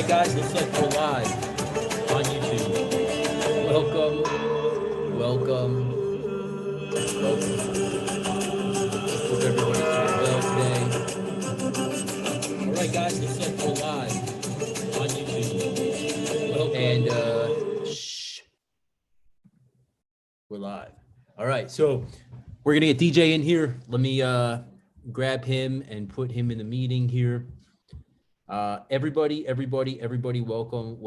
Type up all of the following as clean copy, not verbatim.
right, guys, looks like we're live on YouTube. Welcome, welcome, welcome. Hope everybody's doing well today. All right, guys, looks like we're live on YouTube. Welcome. And we're live. All right, so we're gonna get DJ in here. Let me grab him and put him in the meeting here. Everybody, welcome.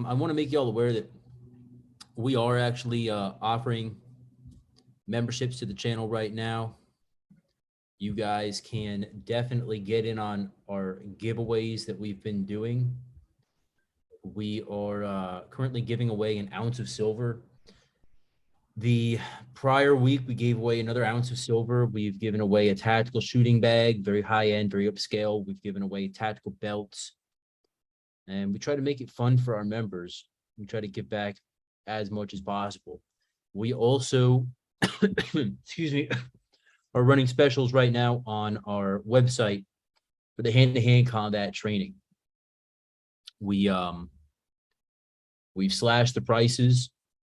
I want to make you all aware that we are actually offering memberships to the channel right now. You guys can definitely get in on our giveaways that we've been doing. We are currently giving away an ounce of silver. The prior week, we gave away another ounce of silver. We've given away a tactical shooting bag, very high end, very upscale. We've given away tactical belts. And we try to make it fun for our members. We try to give back as much as possible. We also, excuse me, are running specials right now on our website for the hand-to-hand combat training. We've slashed the prices.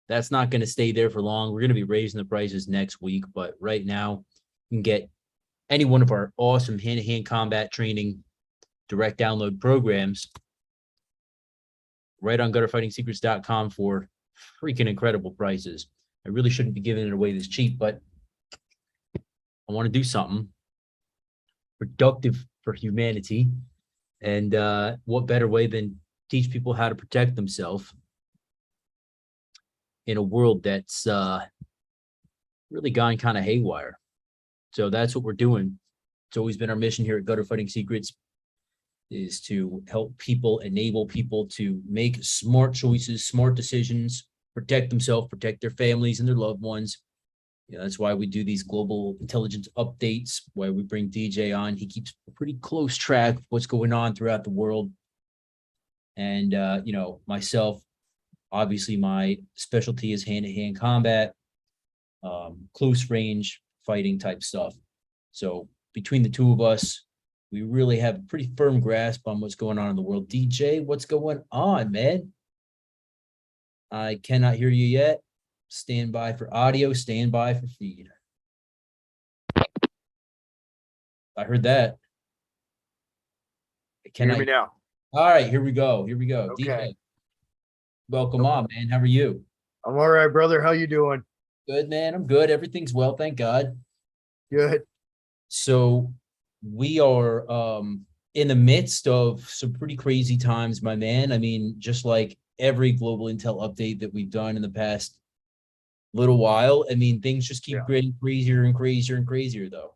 That's not going to stay there for long. We're going to be raising the prices next week, but right now you can get any one of our awesome hand-to-hand combat training direct download programs right on gutterfightingsecrets.com for freaking incredible prices. I really shouldn't be giving it away this cheap, but I want to do something productive for humanity. And what better way than teach people how to protect themselves in a world that's really gone kind of haywire. So that's what we're doing. It's always been our mission here at Gutter Fighting Secrets, is to help people, enable people to make smart choices, smart decisions, protect themselves, protect their families and their loved ones. You know, that's why we do these global intelligence updates, why we bring DJ on. He keeps a pretty close track of what's going on throughout the world. And, you know, myself, obviously my specialty is hand-to-hand combat, close range fighting type stuff. So between the two of us, we really have a pretty firm grasp on what's going on in the world. DJ, what's going on, man? I cannot hear you yet. Stand by for audio, stand by for feed. I heard that. Can you hear me now? All right, here we go. Okay. DJ, welcome on, man. How are you? I'm all right, brother. How you doing? Good, man. I'm good. Everything's well, thank God. Good. So we are in the midst of some pretty crazy times, my man. I mean, just like every global intel update that we've done in the past little while, I mean, things just keep getting crazier and crazier and crazier, though.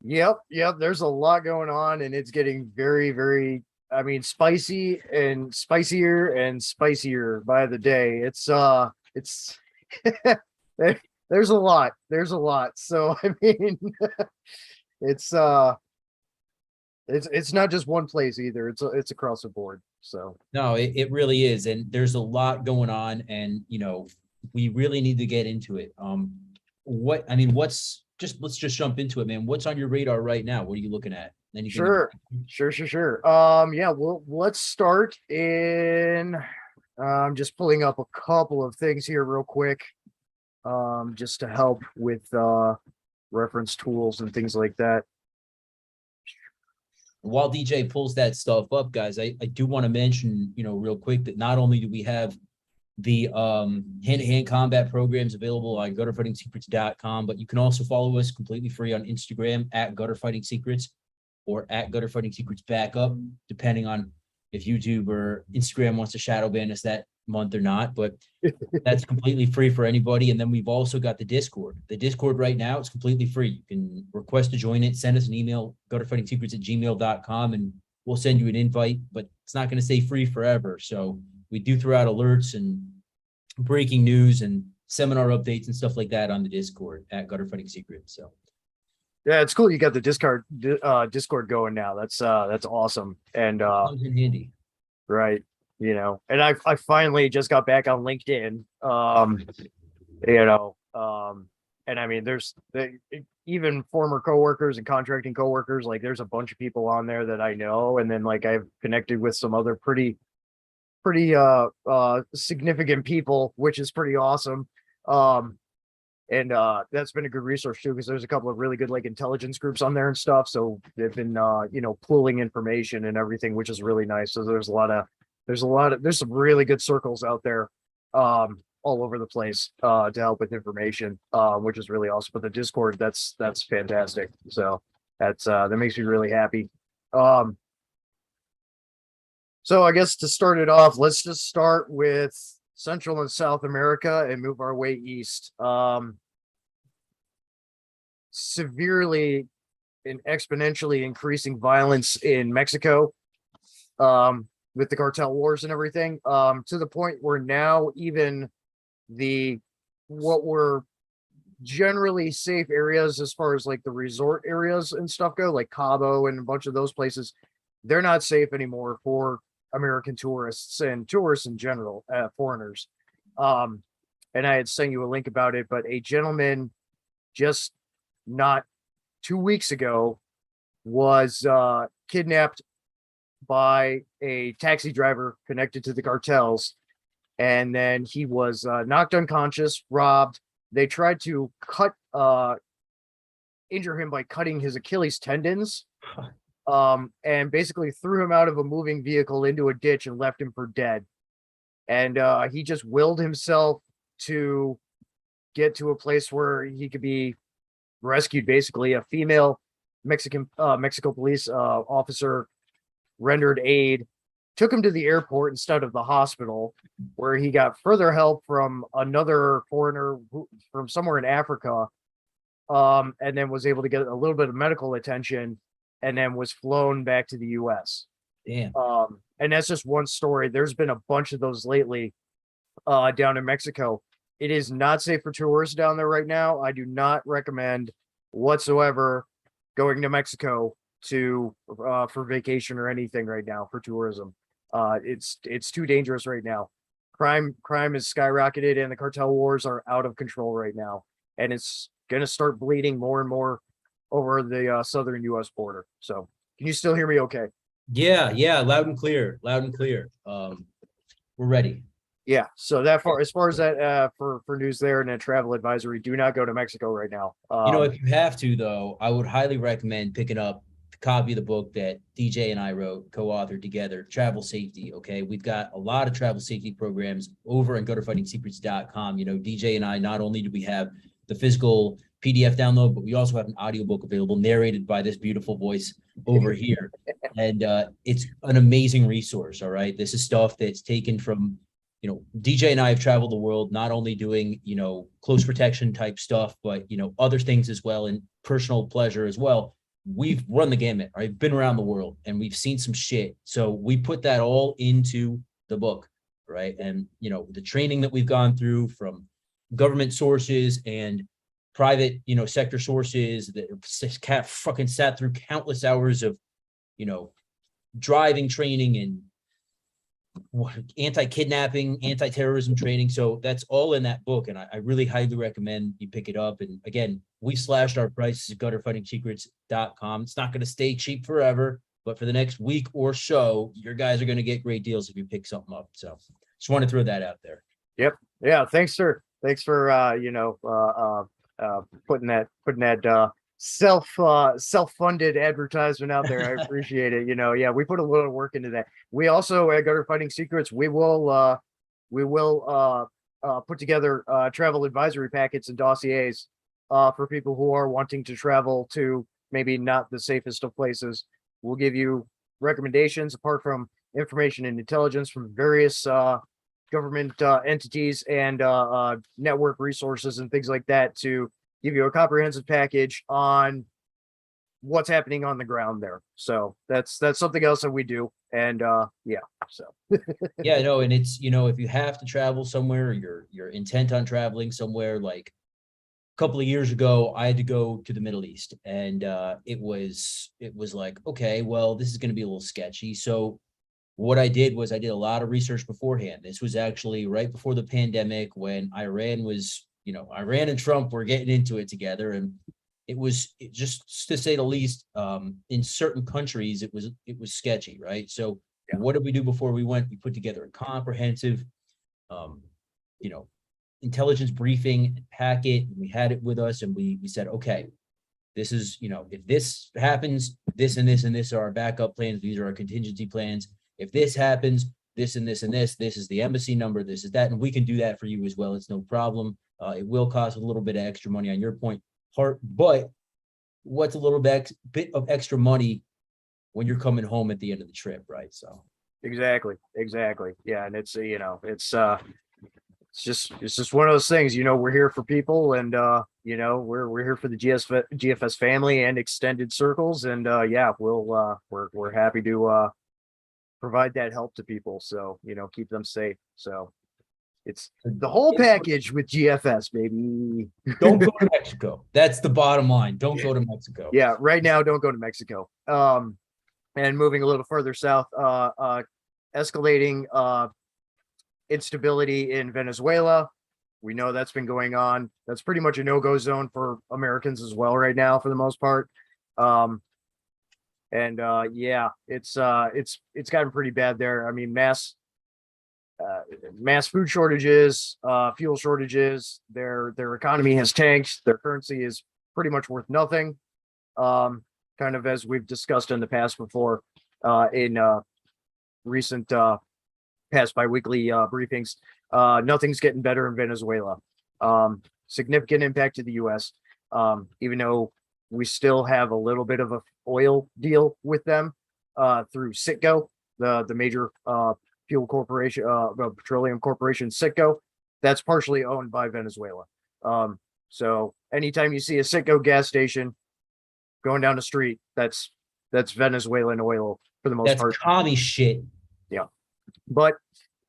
Yep. There's a lot going on, and it's getting very, very, I mean, spicy and spicier and spicier by the day. It's there's a lot. So I mean, it's not just one place either. It's across the board. So no, it really is, and there's a lot going on, and you know, we really need to get into it. Let's just jump into it, man. What's on your radar right now? What are you looking at? Anything? Sure. Yeah, well, let's start in. I'm just pulling up a couple of things here real quick, just to help with reference tools and things like that. While DJ pulls that stuff up, guys, I do want to mention, you know, real quick that not only do we have the hand-to-hand combat programs available on gutterfightingsecrets.com, but you can also follow us completely free on Instagram at gutterfightingsecrets or at gutterfightingsecrets backup, depending on if YouTube or Instagram wants to shadow ban us that month or not, but that's completely free for anybody. And then we've also got the Discord. The Discord right now is completely free. You can request to join it, send us an email, gutterfightingsecrets@gmail.com, and we'll send you an invite, but it's not going to stay free forever. So we do throw out alerts and breaking news and seminar updates and stuff like that on the Discord at Gutter Fighting Secrets. So yeah, it's cool. You got the Discord going now. That's awesome. And handy. Right. You know, and I finally just got back on LinkedIn. You know, and I mean, even former coworkers and contracting coworkers, like there's a bunch of people on there that I know. And then like I've connected with some other pretty significant people, which is pretty awesome. And that's been a good resource too, because there's a couple of really good like intelligence groups on there and stuff. So they've been pooling information and everything, which is really nice. So there's some really good circles out there all over the place to help with information, which is really awesome. But the Discord, that's fantastic. So that makes me really happy. So I guess to start it off, let's just start with Central and South America and move our way east. Severely and exponentially increasing violence in Mexico, with the cartel wars and everything, to the point where now even what were generally safe areas as far as like the resort areas and stuff go, like Cabo and a bunch of those places, they're not safe anymore for American tourists and tourists in general, foreigners. And I had sent you a link about it, but a gentleman just not 2 weeks ago was kidnapped by a taxi driver connected to the cartels. And then he was knocked unconscious, robbed. They tried to injure him by cutting his Achilles tendons. And basically threw him out of a moving vehicle into a ditch and left him for dead. And he just willed himself to get to a place where he could be rescued. Basically, a female Mexico police officer rendered aid, took him to the airport instead of the hospital, where he got further help from another foreigner from somewhere in Africa, and then was able to get a little bit of medical attention, and then was flown back to the US. Damn. And that's just one story. There's been a bunch of those lately down in Mexico. It is not safe for tourists down there right now. I do not recommend whatsoever going to Mexico for vacation or anything right now for tourism. It's too dangerous right now. Crime is skyrocketed and the cartel wars are out of control right now. And it's going to start bleeding more and more over the southern U.S. border. So can you still hear me okay? Yeah, loud and clear, we're ready. Yeah, so as far as that for news there and a travel advisory, do not go to Mexico right now. If you have to, though, I would highly recommend picking up a copy of the book that DJ and I wrote, co-authored together, Travel Safety. Okay, we've got a lot of travel safety programs over at GutterFightingSecrets.com. DJ and I, not only do we have the physical PDF download, but we also have an audiobook available narrated by this beautiful voice over here. And it's an amazing resource. All right. This is stuff that's taken from, DJ and I have traveled the world, not only doing, close protection type stuff, but, other things as well, and personal pleasure as well. We've run the gamut. I've been around the world and we've seen some shit. So we put that all into the book. Right. And, the training that we've gone through from government sources and private, sector sources that fucking sat through countless hours of, driving training and anti-kidnapping, anti-terrorism training. So that's all in that book. And I really highly recommend you pick it up. And again, we slashed our prices at GutterFightingSecrets.com. It's not going to stay cheap forever, but for the next week or so, your guys are going to get great deals if you pick something up. So just want to throw that out there. Yep. Yeah. Thanks, sir. Thanks for, putting that self-funded advertisement out there. I appreciate it. Yeah, we put a little work into that. We also at Gutter Fighting Secrets, we will put together travel advisory packets and dossiers for people who are wanting to travel to maybe not the safest of places. We'll give you recommendations apart from information and intelligence from various government entities and network resources and things like that to give you a comprehensive package on what's happening on the ground there. So that's something else that we do. And yeah, no, and it's, if you have to travel somewhere, you're intent on traveling somewhere, like a couple of years ago, I had to go to the Middle East, and it was like, okay, well, this is going to be a little sketchy. So what I did was I did a lot of research beforehand. This was actually right before the pandemic when Iran was, Iran and Trump were getting into it together, and just to say the least, in certain countries, it was sketchy, right? So Yeah. what did we do before we went? We put together a comprehensive, intelligence briefing packet. We had it with us, and we said, okay, this is, if this happens, this and this and this are our backup plans. These are our contingency plans. If this happens, this and this and this is the embassy number, this is that, and we can do that for you as well. It's no problem. It will cost a little bit of extra money on your part, but what's a little bit of extra money when you're coming home at the end of the trip, right? So Exactly. Yeah, and it's it's just one of those things. We're here for people, and we're here for the GFS family and extended circles, and yeah, we're happy to provide that help to people. So keep them safe. So it's the whole package with GFS, baby. don't go to Mexico. That's the bottom line. Don't go to Mexico. Yeah, right now, don't go to Mexico. And moving a little further south, escalating instability in Venezuela. We know that's been going on. That's pretty much a no-go zone for Americans as well right now, for the most part. Yeah, it's gotten pretty bad there. I mean, mass food shortages, fuel shortages. Their economy has tanked. Their currency is pretty much worth nothing. Kind of as we've discussed in the past before, in recent past biweekly briefings. Nothing's getting better in Venezuela. Significant impact to the U.S. Even though we still have a little bit of a oil deal with them through Citgo, the major fuel corporation, petroleum corporation, Citgo. That's partially owned by Venezuela. So anytime you see a Citgo gas station going down the street, that's Venezuelan oil for the most part. That's commie shit. Yeah. But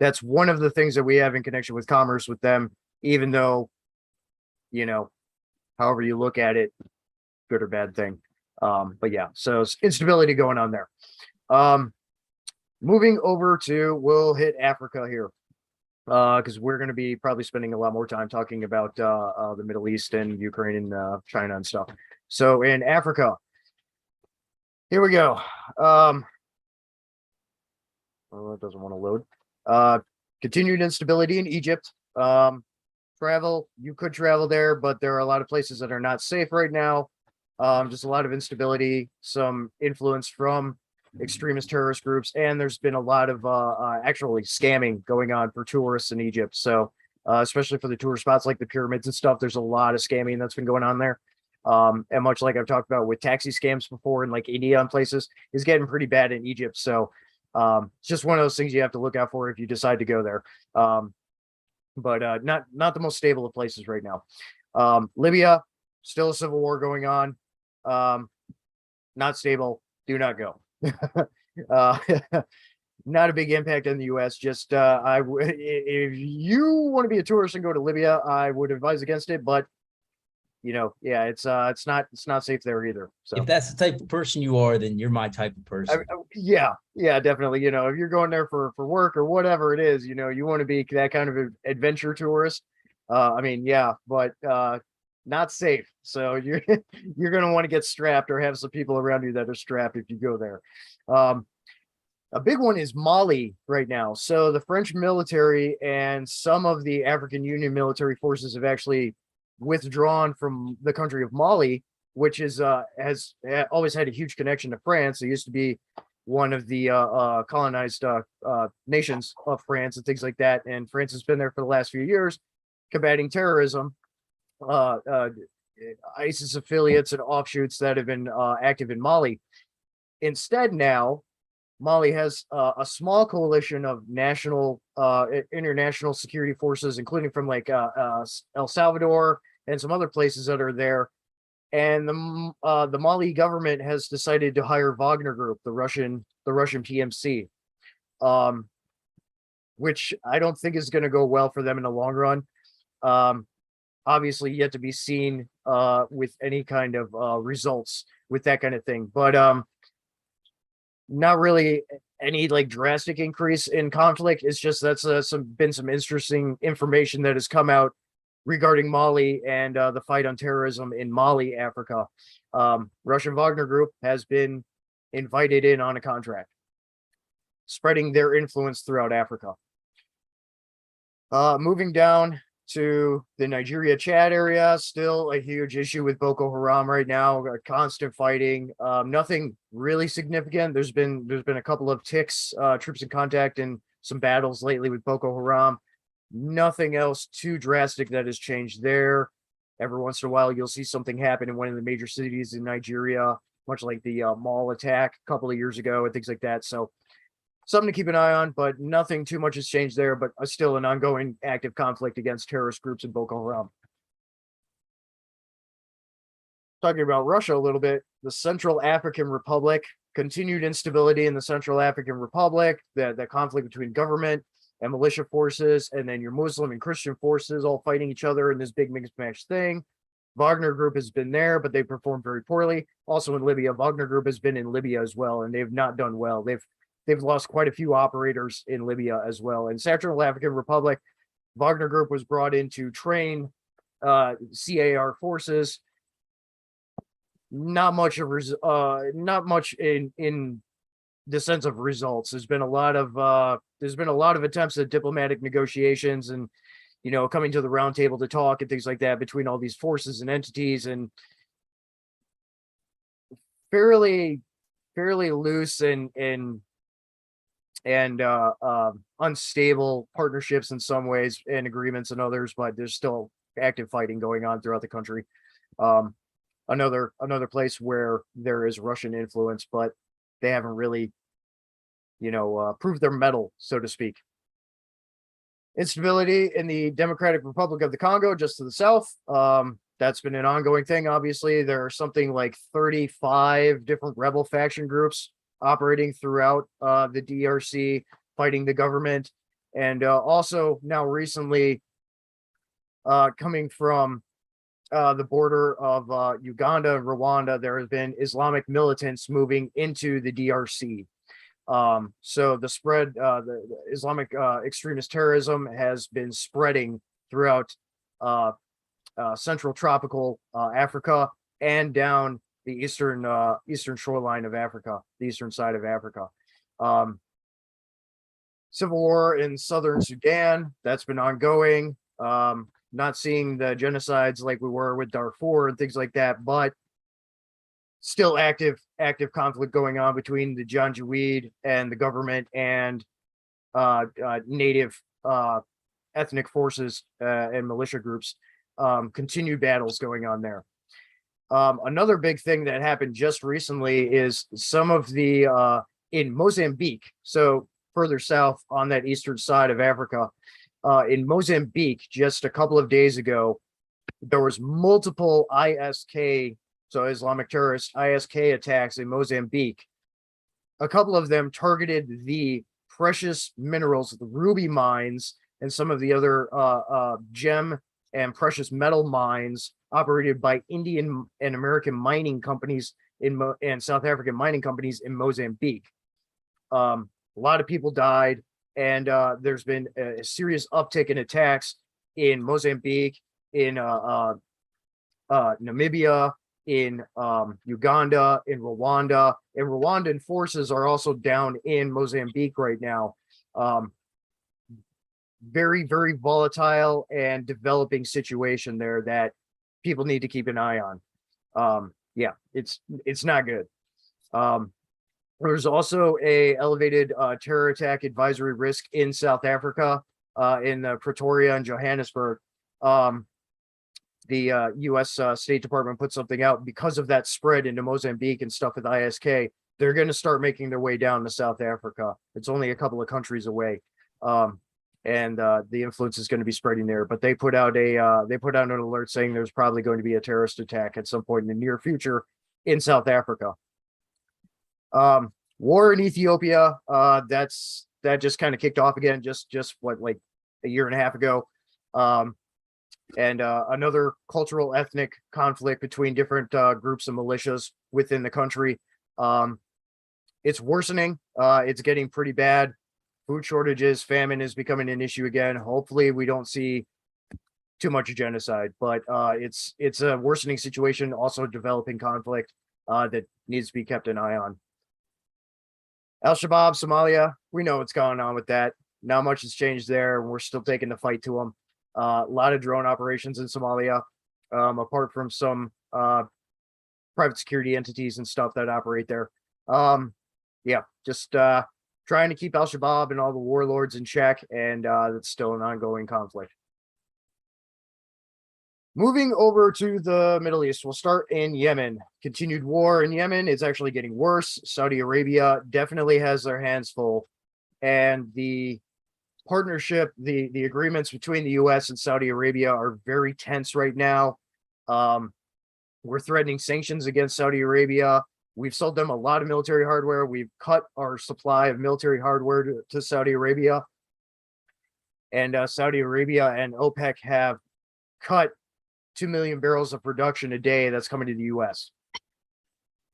that's one of the things that we have in connection with commerce with them, even though, however you look at it, good or bad thing. But yeah, so it's instability going on there. Moving over we'll hit Africa here, because we're going to be probably spending a lot more time talking about the Middle East and Ukraine and China and stuff. So in Africa, here we go. Oh, it doesn't want to load. Continued instability in Egypt. You could travel there, but there are a lot of places that are not safe right now. Just a lot of instability, some influence from extremist terrorist groups, and there's been a lot of actually scamming going on for tourists in Egypt. So especially for the tourist spots like the pyramids and stuff, there's a lot of scamming that's been going on there. And much like I've talked about with taxi scams before in like India and places, is getting pretty bad in Egypt. So it's just one of those things you have to look out for if you decide to go there. But not the most stable of places right now. Libya, still a civil war going on. Not stable. Do not go. Not a big impact in the U.S. Just if you want to be a tourist and go to Libya, I would advise against it. But yeah, it's not safe there either. So if that's the type of person you are, then you're my type of person. Yeah, definitely. If you're going there for work or whatever it is, you want to be that kind of an adventure tourist. Yeah, but not safe. So you're going to want to get strapped or have some people around you that are strapped if you go there. A big one is Mali right now. So the French military and some of the African Union military forces have actually withdrawn from the country of Mali, which has always had a huge connection to France. It used to be one of the colonized nations of France and things like that. And France has been there for the last few years, combating terrorism, ISIS affiliates and offshoots that have been active in Mali. Instead, now Mali has a small coalition of international security forces, including from like El Salvador and some other places that are there. And the Mali government has decided to hire Wagner Group, the Russian PMC, which I don't think is going to go well for them in the long run. Obviously, yet to be seen with any kind of results with that kind of thing. But not really any like drastic increase in conflict. It's just that's been some interesting information that has come out regarding Mali and the fight on terrorism in Mali, Africa. Russian Wagner Group has been invited in on a contract, spreading their influence throughout Africa. Moving down to the Nigeria Chad area, still a huge issue with Boko Haram right now. Constant fighting. Nothing really significant. There's been a couple of ticks, troops in contact, and some battles lately with Boko Haram. Nothing else too drastic that has changed there. Every once in a while, you'll see something happen in one of the major cities in Nigeria, much like the mall attack a couple of years ago and things like that. So something to keep an eye on, but nothing too much has changed there, but still an ongoing active conflict against terrorist groups in Boko Haram. Talking about Russia a little bit, the Central African Republic, continued instability in the Central African Republic, the conflict between government and militia forces, and then your Muslim and Christian forces all fighting each other in this big mixed match thing. Wagner Group has been there, but they performed very poorly. Also in Libya, Wagner Group has been in Libya as well, and they've not done well. They've lost quite a few operators in Libya as well. In Central African Republic, Wagner Group was brought in to train CAR forces. Not much in the sense of results. There's been a lot of attempts at diplomatic negotiations and, you know, coming to the round table to talk and things like that between all these forces and entities, and fairly loose and unstable partnerships in some ways and agreements in others, but there's still active fighting going on throughout the country. Another place where there is Russian influence, but they haven't really, proved their mettle, so to speak. Instability in the Democratic Republic of the Congo, just to the south. That's been an ongoing thing. Obviously, there are something like 35 different rebel faction groups operating throughout the DRC, fighting the government, and also now recently coming from the border of Uganda and Rwanda, there has been Islamic militants moving into the DRC. So the spread, the Islamic extremist terrorism has been spreading throughout central tropical Africa and down the eastern shoreline of Africa, the eastern side of Africa. Civil war in southern Sudan, that's been ongoing. Not seeing the genocides like we were with Darfur and things like that, but still active conflict going on between the Janjaweed and the government and native ethnic forces and militia groups. Continued battles going on there. Another big thing that happened just recently is some of the in Mozambique, so further south on that eastern side of Africa, in Mozambique, just a couple of days ago, there was multiple ISK, so Islamic terrorist ISK attacks in Mozambique. A couple of them targeted the precious minerals, the ruby mines, and some of the other gem and precious metal mines operated by Indian and American mining companies and South African mining companies in Mozambique. A lot of people died, and there's been a serious uptick in attacks in Mozambique, in Namibia, in Uganda, in Rwanda, and Rwandan forces are also down in Mozambique right now. Very, very volatile and developing situation there that people need to keep an eye on. Yeah, it's not good. There's also a elevated terror attack advisory risk in South Africa, in Pretoria and Johannesburg. The U.S. State Department put something out because of that spread into Mozambique and stuff with ISK. They're going to start making their way down to South Africa. It's only a couple of countries away, and the influence is going to be spreading there. But they put out an alert saying there's probably going to be a terrorist attack at some point in the near future in South Africa. War in Ethiopia, that just kind of kicked off again just what, like a year and a half ago. And another cultural ethnic conflict between different groups of militias within the country. It's worsening. It's getting pretty bad. Food shortages, famine is becoming an issue again. Hopefully we don't see too much genocide, but it's a worsening situation, also developing conflict that needs to be kept an eye on. Al-Shabaab, Somalia, we know what's going on with that. Not much has changed there. We're still taking the fight to them. A lot of drone operations in Somalia, apart from some private security entities and stuff that operate there. Yeah, just trying to keep Al-Shabaab and all the warlords in check, and that's still an ongoing conflict. Moving over to the Middle East, we'll start in Yemen. Continued war in Yemen is actually getting worse. Saudi Arabia definitely has their hands full, and the partnership, the agreements between the U.S. and Saudi Arabia are very tense right now. We're threatening sanctions against Saudi Arabia. We've sold them a lot of military hardware. We've cut our supply of military hardware to Saudi Arabia, and Saudi Arabia and OPEC have cut 2 million barrels of production a day that's coming to the US.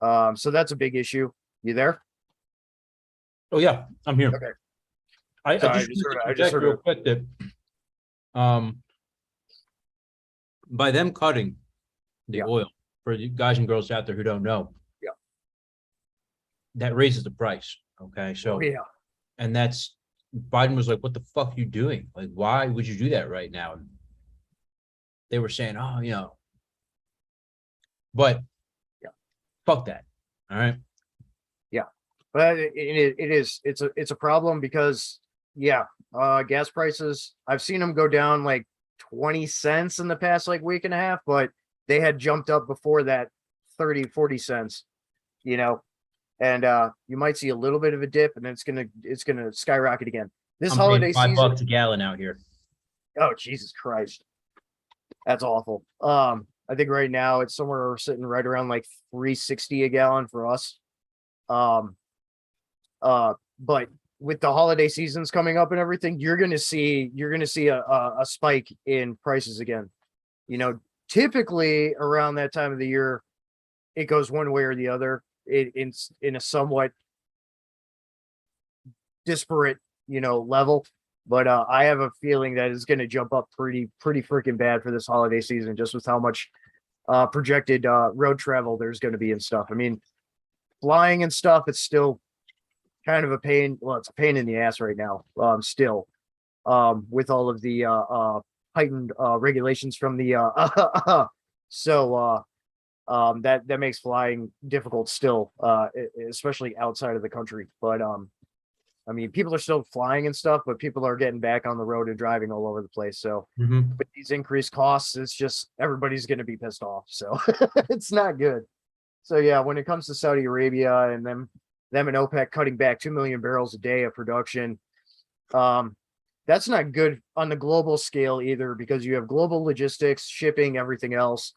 So that's a big issue. You there? Oh yeah, I'm here. Okay. I Sorry, just heard real quick that by them cutting the oil, for you guys and girls out there who don't know, that raises the price. Okay. So and that's Biden was like, what the fuck are you doing? Like, why would you do that right now? They were saying, oh, you know, but fuck that. All right. Yeah. But it's a problem because gas prices, I've seen them go down like 20 cents in the past like week and a half, but they had jumped up before that 30, 40 cents, you know, and you might see a little bit of a dip and then it's gonna skyrocket again. This I'm holiday paying $5 season, a gallon out here. oh Jesus Christ. That's awful. I think right now it's somewhere sitting right around like 360 a gallon for us. But with the holiday seasons coming up and everything, you're gonna see a spike in prices again. You know, typically around that time of the year, it goes one way or the other. It's in a somewhat disparate, level. But I have a feeling that it's going to jump up pretty freaking bad for this holiday season, just with how much projected road travel there's going to be and stuff. I mean, flying and stuff, it's still kind of a pain. Well, it's a pain in the ass right now. Still, with all of the heightened regulations from the that makes flying difficult still, especially outside of the country. But I mean, people are still flying and stuff, but people are getting back on the road and driving all over the place. So with these increased costs, it's just everybody's going to be pissed off. So it's not good. So yeah, when it comes to Saudi Arabia and them and OPEC cutting back 2 million barrels a day of production, that's not good on the global scale either, because you have global logistics, shipping, everything else.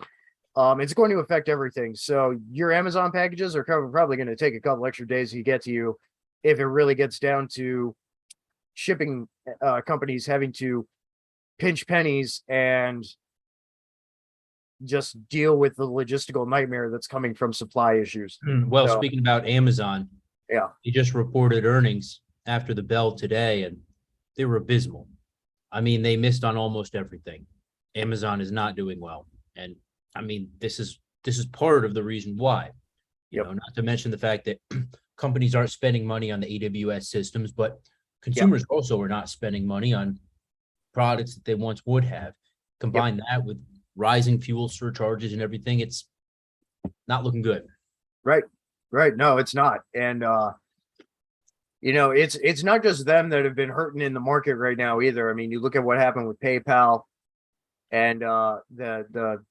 It's going to affect everything. So your Amazon packages are probably going to take a couple extra days to get to you, if it really gets down to shipping companies having to pinch pennies and just deal with the logistical nightmare that's coming from supply issues. Well, speaking about Amazon, they just reported earnings after the bell today, and they were abysmal. I mean, they missed on almost everything. Amazon is not doing well. And I mean, this is part of the reason why, you know, not to mention the fact that companies aren't spending money on the AWS systems, but consumers also are not spending money on products that they once would have. Combine that with rising fuel surcharges and everything, it's not looking good. Right. No, it's not. And it's not just them that have been hurting in the market right now either. I mean, you look at what happened with PayPal and the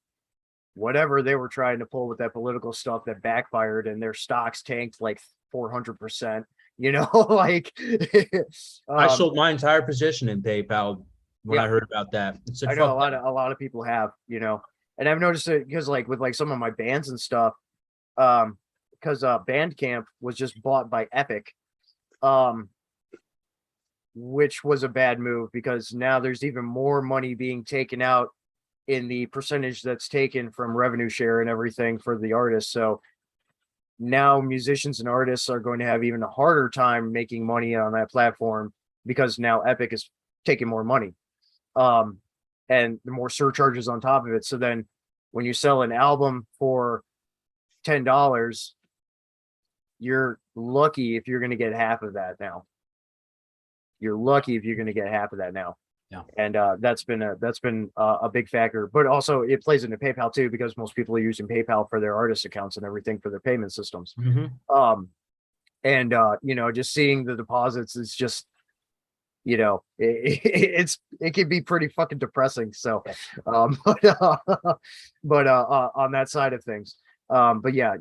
whatever they were trying to pull with that political stuff that backfired, and their stocks tanked like 400%, like I sold my entire position in PayPal when I heard about that. I know a lot of people have, and I've noticed it because like with like some of my bands and stuff, because Bandcamp was just bought by Epic, which was a bad move because now there's even more money being taken out in the percentage that's taken from revenue share and everything for the artists. So now musicians and artists are going to have even a harder time making money on that platform because now Epic is taking more money. and the more surcharges on top of it. So then when you sell an album for $10, you're lucky if you're going to get half of that now. You're lucky if you're going to get half of that now. Yeah. And that's been a big factor, but also it plays into PayPal too, because most people are using PayPal for their artist accounts and everything for their payment systems. And you know, just seeing the deposits is just, you know, it can be pretty fucking depressing. So, but on that side of things, but yeah,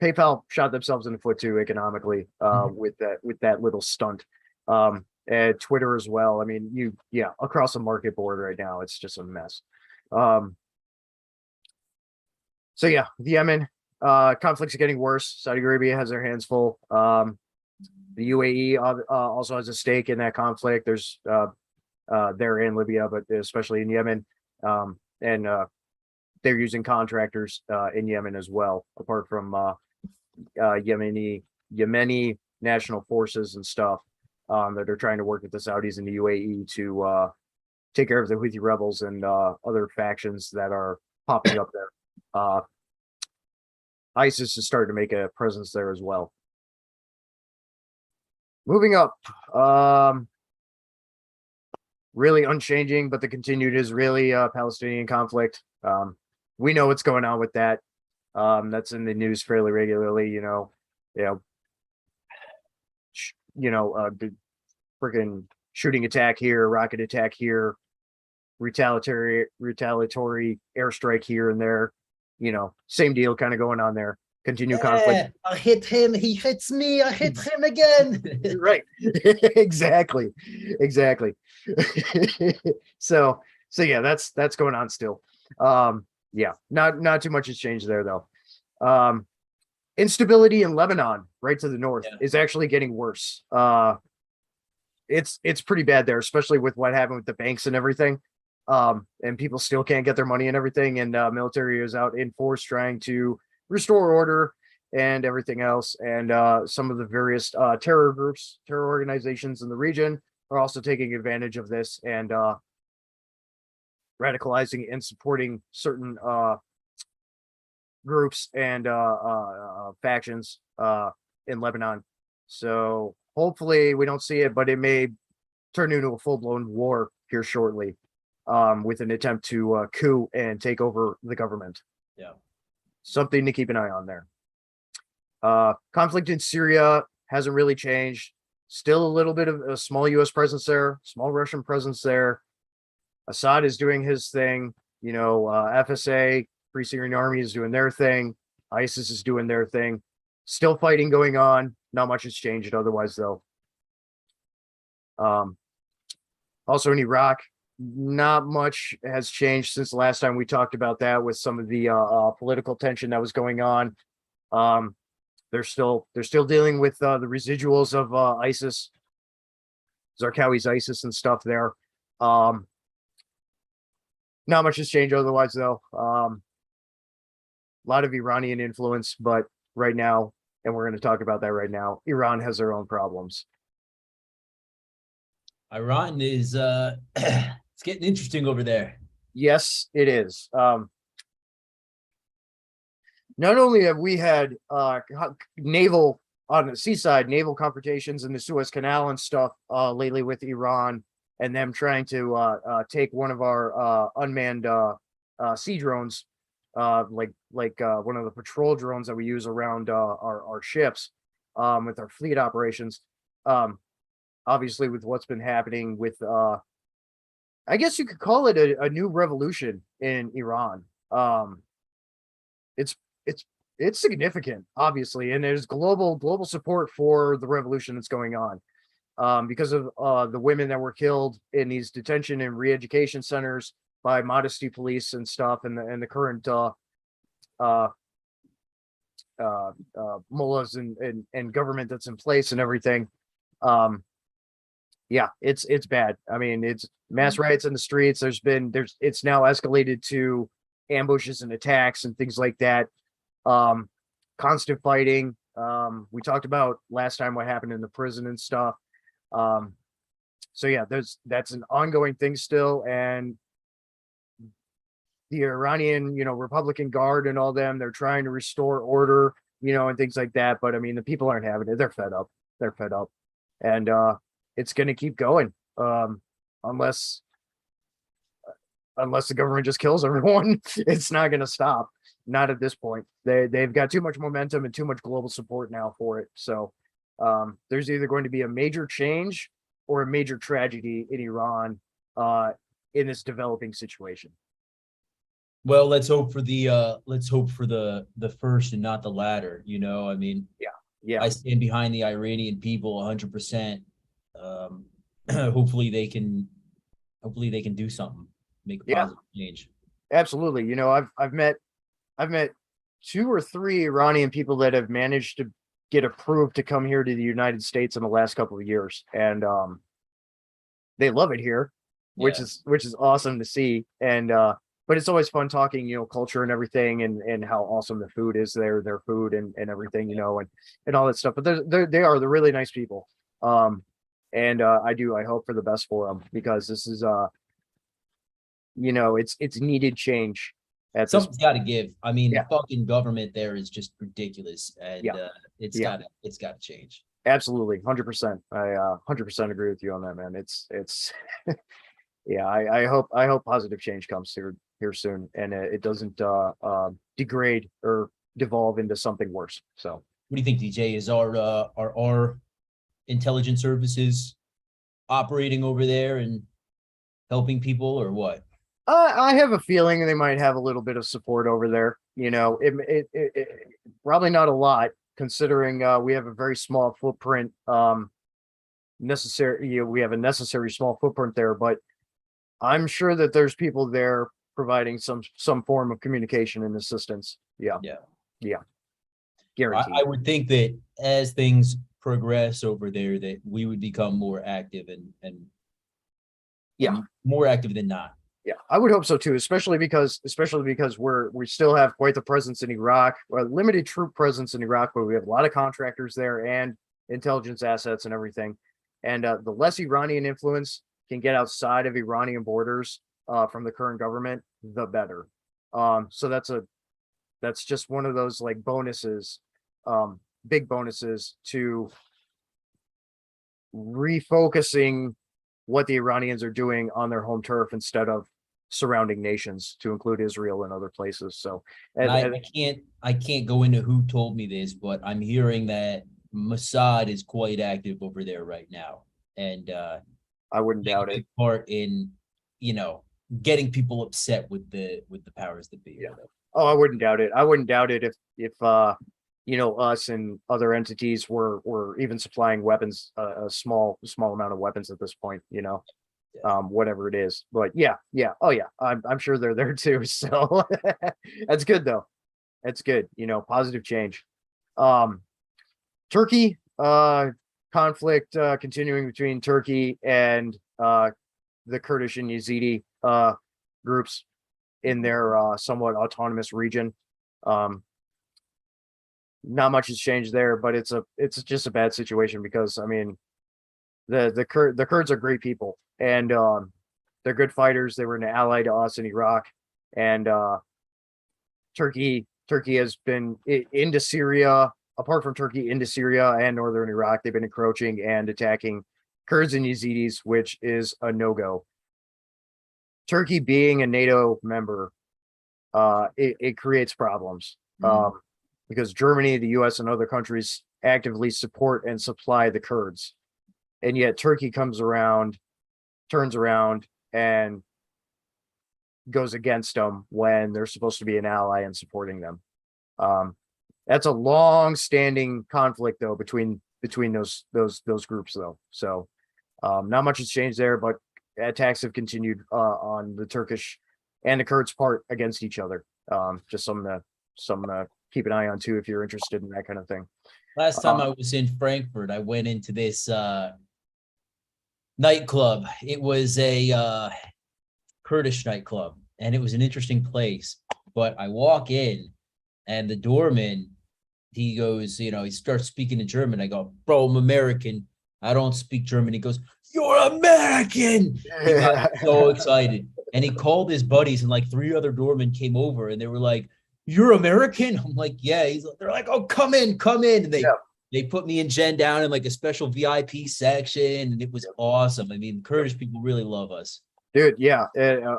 PayPal shot themselves in the foot too economically, with that little stunt. And Twitter as well. I mean, across the market board right now, it's just a mess. So yeah, the Yemen conflicts are getting worse. Saudi Arabia has their hands full. The UAE also has a stake in that conflict. There's they're in Libya, but especially in Yemen, and they're using contractors in Yemen as well, apart from Yemeni national forces and stuff that are trying to work with the Saudis and the UAE to take care of the Houthi rebels and other factions that are popping up there. ISIS is starting to make a presence there as well. Moving up, really unchanging, but the continued Israeli-Palestinian conflict. We know what's going on with that. That's in the news fairly regularly. The freaking shooting attack here, rocket attack here, retaliatory airstrike here and there. Same deal kind of going on there. Continued conflict. I hit him, he hits me, I hit him again. Right. Exactly. So yeah, that's going on still. Yeah, not too much has changed there though. Instability in Lebanon, right to the north, is actually getting worse. It's pretty bad there, especially with what happened with the banks and everything. And people still can't get their money and everything, and military is out in force trying to restore order and everything else. And some of the various terror groups, terror organizations in the region are also taking advantage of this and radicalizing and supporting certain groups and factions in Lebanon. So hopefully we don't see it, but it may turn into a full-blown war here shortly, with an attempt to coup and take over the government. Yeah. Something to keep an eye on there. Conflict in Syria hasn't really changed. Still a little bit of a small U.S. presence there, small Russian presence there. Assad is doing his thing. FSA, Free Syrian Army, is doing their thing. ISIS is doing their thing. Still fighting going on. Not much has changed otherwise, though. Also in Iraq, not much has changed since the last time we talked about that, with some of the political tension that was going on. They're still dealing with the residuals of ISIS, Zarqawi's ISIS and stuff there. Not much has changed otherwise, though. A lot of Iranian influence, but right now, and we're going to talk about that right now, Iran has their own problems. Iran is it's getting interesting over there. Yes, it is. Not only have we had naval on the seaside, naval confrontations in the Suez Canal and stuff lately with Iran, and them trying to take one of our unmanned sea drones, like one of the patrol drones that we use around our ships, with our fleet operations. Obviously, with what's been happening with, I guess you could call it a new revolution in Iran. It's significant, obviously, and there's global support for the revolution that's going on, because of the women that were killed in these detention and re-education centers by modesty police and stuff, and the current mullahs and government that's in place and everything. Yeah, it's bad. I mean, it's mass riots in the streets. It's now escalated to ambushes and attacks and things like that. Constant fighting. We talked about last time what happened in the prison and stuff. So yeah, that's an ongoing thing still, and Iranian, Republican Guard and all them. They're trying to restore order, and things like that. But I mean, the people aren't having it. They're fed up. They're fed up, and it's going to keep going unless the government just kills everyone. It's not going to stop. Not at this point. They've got too much momentum and too much global support now for it. So there's either going to be a major change or a major tragedy in Iran in this developing situation. Well, let's hope for the first and not the latter. I mean, Yeah. I stand behind the Iranian people 100%. Hopefully they can do something, make a positive change. Absolutely. I've met 2 or 3 Iranian people that have managed to get approved to come here to the United States in the last couple of years, and they love it here, which is awesome to see. And but it's always fun talking, culture and everything, and how awesome the food is there, their food and everything, and all that stuff. But they're really nice people. And I hope for the best for them, because this is it's needed change. Something's got to give. I mean, the fucking government there is just ridiculous, and it's got to change. Absolutely, 100%. I 100% agree with you on that, man. It's yeah. I hope positive change comes here soon, and it doesn't degrade or devolve into something worse. So, what do you think, DJ? Is our intelligence services operating over there and helping people, or what? I have a feeling they might have a little bit of support over there. It probably not a lot, considering we have a very small footprint. We have a necessary small footprint there, but I'm sure that there's people there providing some form of communication and assistance. Yeah. Guaranteed. I would think that as things progress over there, that we would become more active and more active than not. Yeah, I would hope so too, especially because we still have quite the presence in Iraq, or a limited troop presence in Iraq, but we have a lot of contractors there and intelligence assets and everything. And the less Iranian influence can get outside of Iranian borders from the current government, the better. So that's just one of those like bonuses, big bonuses to refocusing what the Iranians are doing on their home turf instead of surrounding nations, to include Israel and other places. So, I can't go into who told me this, but I'm hearing that Mossad is quite active over there right now, and I wouldn't doubt it. Part in getting people upset with the powers that be. Yeah. Oh, I wouldn't doubt it. I wouldn't doubt it if us and other entities were even supplying weapons, a small amount of weapons at this point, whatever it is. But yeah. Oh yeah. I'm sure they're there too. So that's good though. That's good. Positive change. Turkey, conflict continuing between Turkey and the Kurdish and Yazidi groups in their somewhat autonomous region. Not much has changed there, but it's just a bad situation, because I mean, the Kurds are great people, and they're good fighters. They were an ally to us in Iraq, and Turkey has been into Syria. Apart from Turkey, into Syria and northern Iraq, they've been encroaching and attacking Kurds and Yazidis, which is a no-go. Turkey being a NATO member, it creates problems. Because Germany, the US, and other countries actively support and supply the Kurds. And yet Turkey turns around and goes against them when they're supposed to be an ally and supporting them. That's a long-standing conflict though between those groups though. So not much has changed there, but attacks have continued on the Turkish and the Kurds part against each other. Just something to keep an eye on too, if you're interested in that kind of thing. Last time I was in Frankfurt, I went into this nightclub. It was a Kurdish nightclub, and it was an interesting place. But I walk in, and the doorman, he goes, he starts speaking in German. I go, bro, I'm American. I don't speak German. He goes, you're American. He got so excited. And he called his buddies, and like 3 other doormen came over, and they were like, "You're American?" I'm like, "Yeah." They're like, "Oh, come in, come in." And they put me and Jen down in like a special VIP section, and it was awesome. I mean, Kurdish people really love us. Dude, yeah,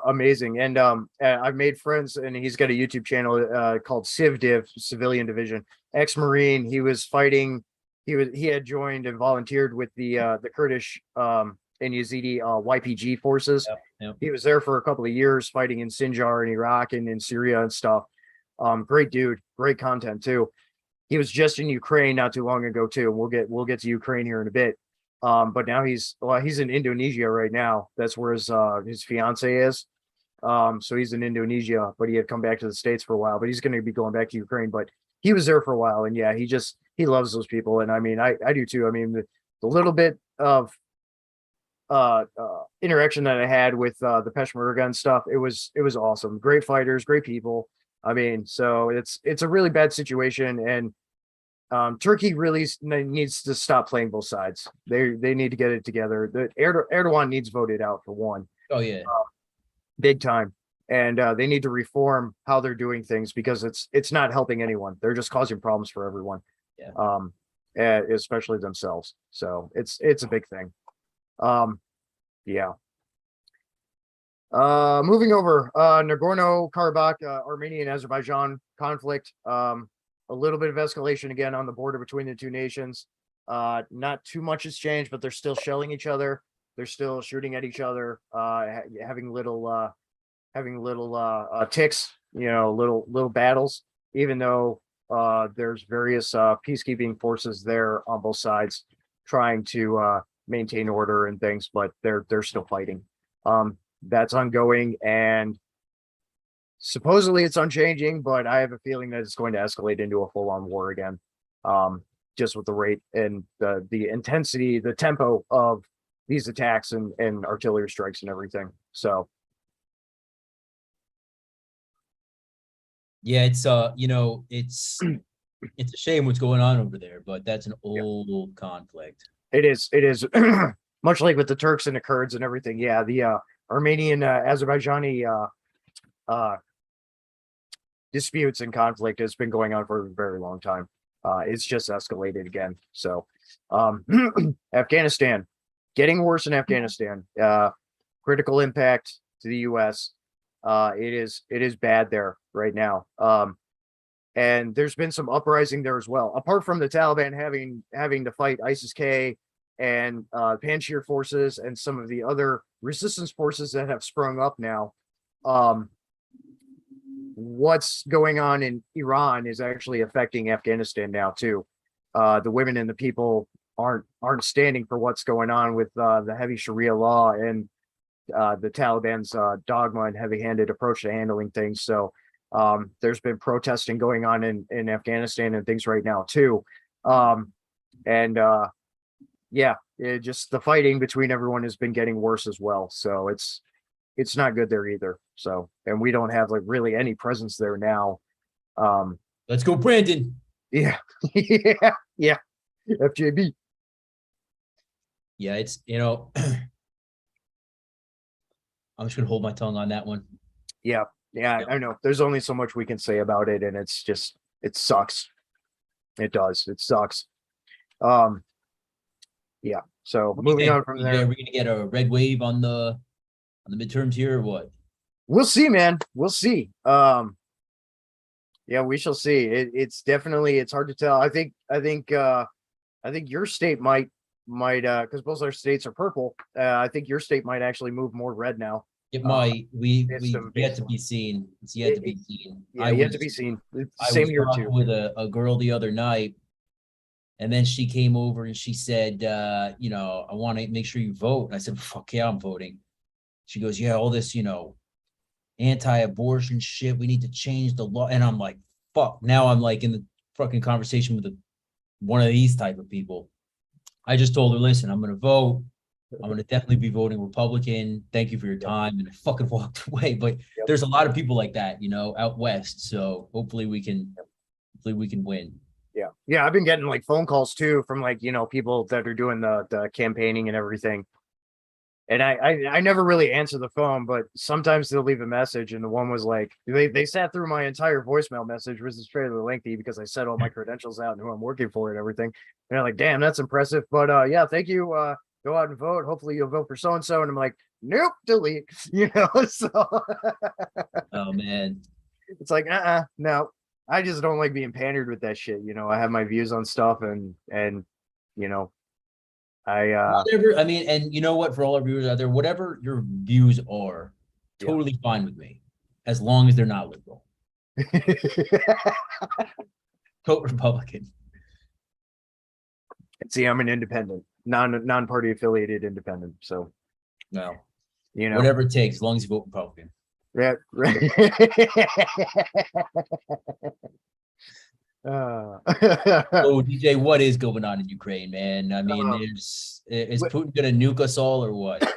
amazing. And I've made friends, and he's got a YouTube channel called CivDiv, Civilian Division. Ex-Marine, he was fighting. He had joined and volunteered with the Kurdish and Yazidi YPG forces. Yep. He was there for a couple of years fighting in Sinjar in Iraq and in Syria and stuff. Great dude, great content too. He was just in Ukraine not too long ago too. We'll get to Ukraine here in a bit. But now he's in Indonesia right now. That's where his fiance is. So he's in Indonesia, but he had come back to the States for a while, but he's going to be going back to Ukraine, but he was there for a while. And yeah, he loves those people. And I mean, I do too. I mean, the little bit of interaction that I had with the Peshmerga and stuff, it was awesome. Great fighters, great people. I mean, so it's a really bad situation, and Turkey really needs to stop playing both sides. They need to get it together. Erdogan needs voted out for one. Oh yeah, big time, and they need to reform how they're doing things, because it's not helping anyone. They're just causing problems for everyone. Yeah. Especially themselves. So it's a big thing. Yeah. Moving over, Nagorno-Karabakh, Armenia and Azerbaijan conflict. A little bit of escalation again on the border between the two nations. Not too much has changed, but they're still shelling each other. They're still shooting at each other, having little ticks, little battles, even though there's various peacekeeping forces there on both sides trying to maintain order and things, but they're still fighting. That's ongoing, and supposedly it's unchanging, but I have a feeling that it's going to escalate into a full-on war again. Just with the rate and the intensity, the tempo of these attacks and artillery strikes and everything. So yeah, it's it's a shame what's going on over there, but that's an old conflict. it is much like with the Turks and the Kurds and everything. Yeah, the Armenian Azerbaijani disputes and conflict has been going on for a very long time. It's just escalated again. So Afghanistan, getting worse in Afghanistan. Critical impact to the US. It is bad there right now. And there's been some uprising there as well. Apart from the Taliban having to fight ISIS-K and Panjshir forces and some of the other resistance forces that have sprung up now, what's going on in Iran is actually affecting Afghanistan now too. The women and the people aren't standing for what's going on with the heavy Sharia law and the Taliban's dogma and heavy-handed approach to handling things. So there's been protesting going on in Afghanistan and things right now too. Yeah, just the fighting between everyone has been getting worse as well. So it's not good there either. So, and we don't have like really any presence there now. Let's go, Brandon. Yeah. Yeah. FJB. Yeah, it's I'm just gonna hold my tongue on that one. Yeah, I know. There's only so much we can say about it, and it's just it sucks. It does. It sucks. Yeah. So moving on from there, we're gonna get a red wave on the midterms here, or what? We'll see, man. We'll see. Yeah, we shall see. It's definitely it's hard to tell. I think your state might because both our states are purple. I think your state might actually move more red now. It might. We yet to be seen. It's yet to be seen. Yeah, yet to be seen. Same here too. With a girl the other night, and then she came over and she said, I want to make sure you vote. And I said, fuck yeah, I'm voting. She goes, yeah, all this, anti-abortion shit. We need to change the law. And I'm like, fuck. Now I'm like in the fucking conversation with one of these type of people. I just told her, listen, I'm going to vote. I'm going to definitely be voting Republican. Thank you for your time. And I fucking walked away. But there's a lot of people like that, out west. So hopefully we can win. Yeah. Yeah. I've been getting like phone calls too from like, people that are doing the campaigning and everything. And I never really answer the phone, but sometimes they'll leave a message. And the one was like, they sat through my entire voicemail message, which is fairly lengthy because I set all my credentials out and who I'm working for and everything. And they're like, damn, that's impressive. But yeah, thank you. Go out and vote. Hopefully you'll vote for so and so. And I'm like, nope, delete. So Oh man. it's like, no. I just don't like being pandered with that shit. I have my views on stuff and you know, Whatever. I mean, and you know what? For all our viewers out there, whatever your views are, Yeah. totally fine with me, as long as they're not liberal. Vote Republican. See, I'm an independent, non-party affiliated independent. So, No, you whatever it takes, as long as you vote Republican. yeah, right. So DJ, what is going on in Ukraine, man? I mean, is Putin gonna nuke us all or what?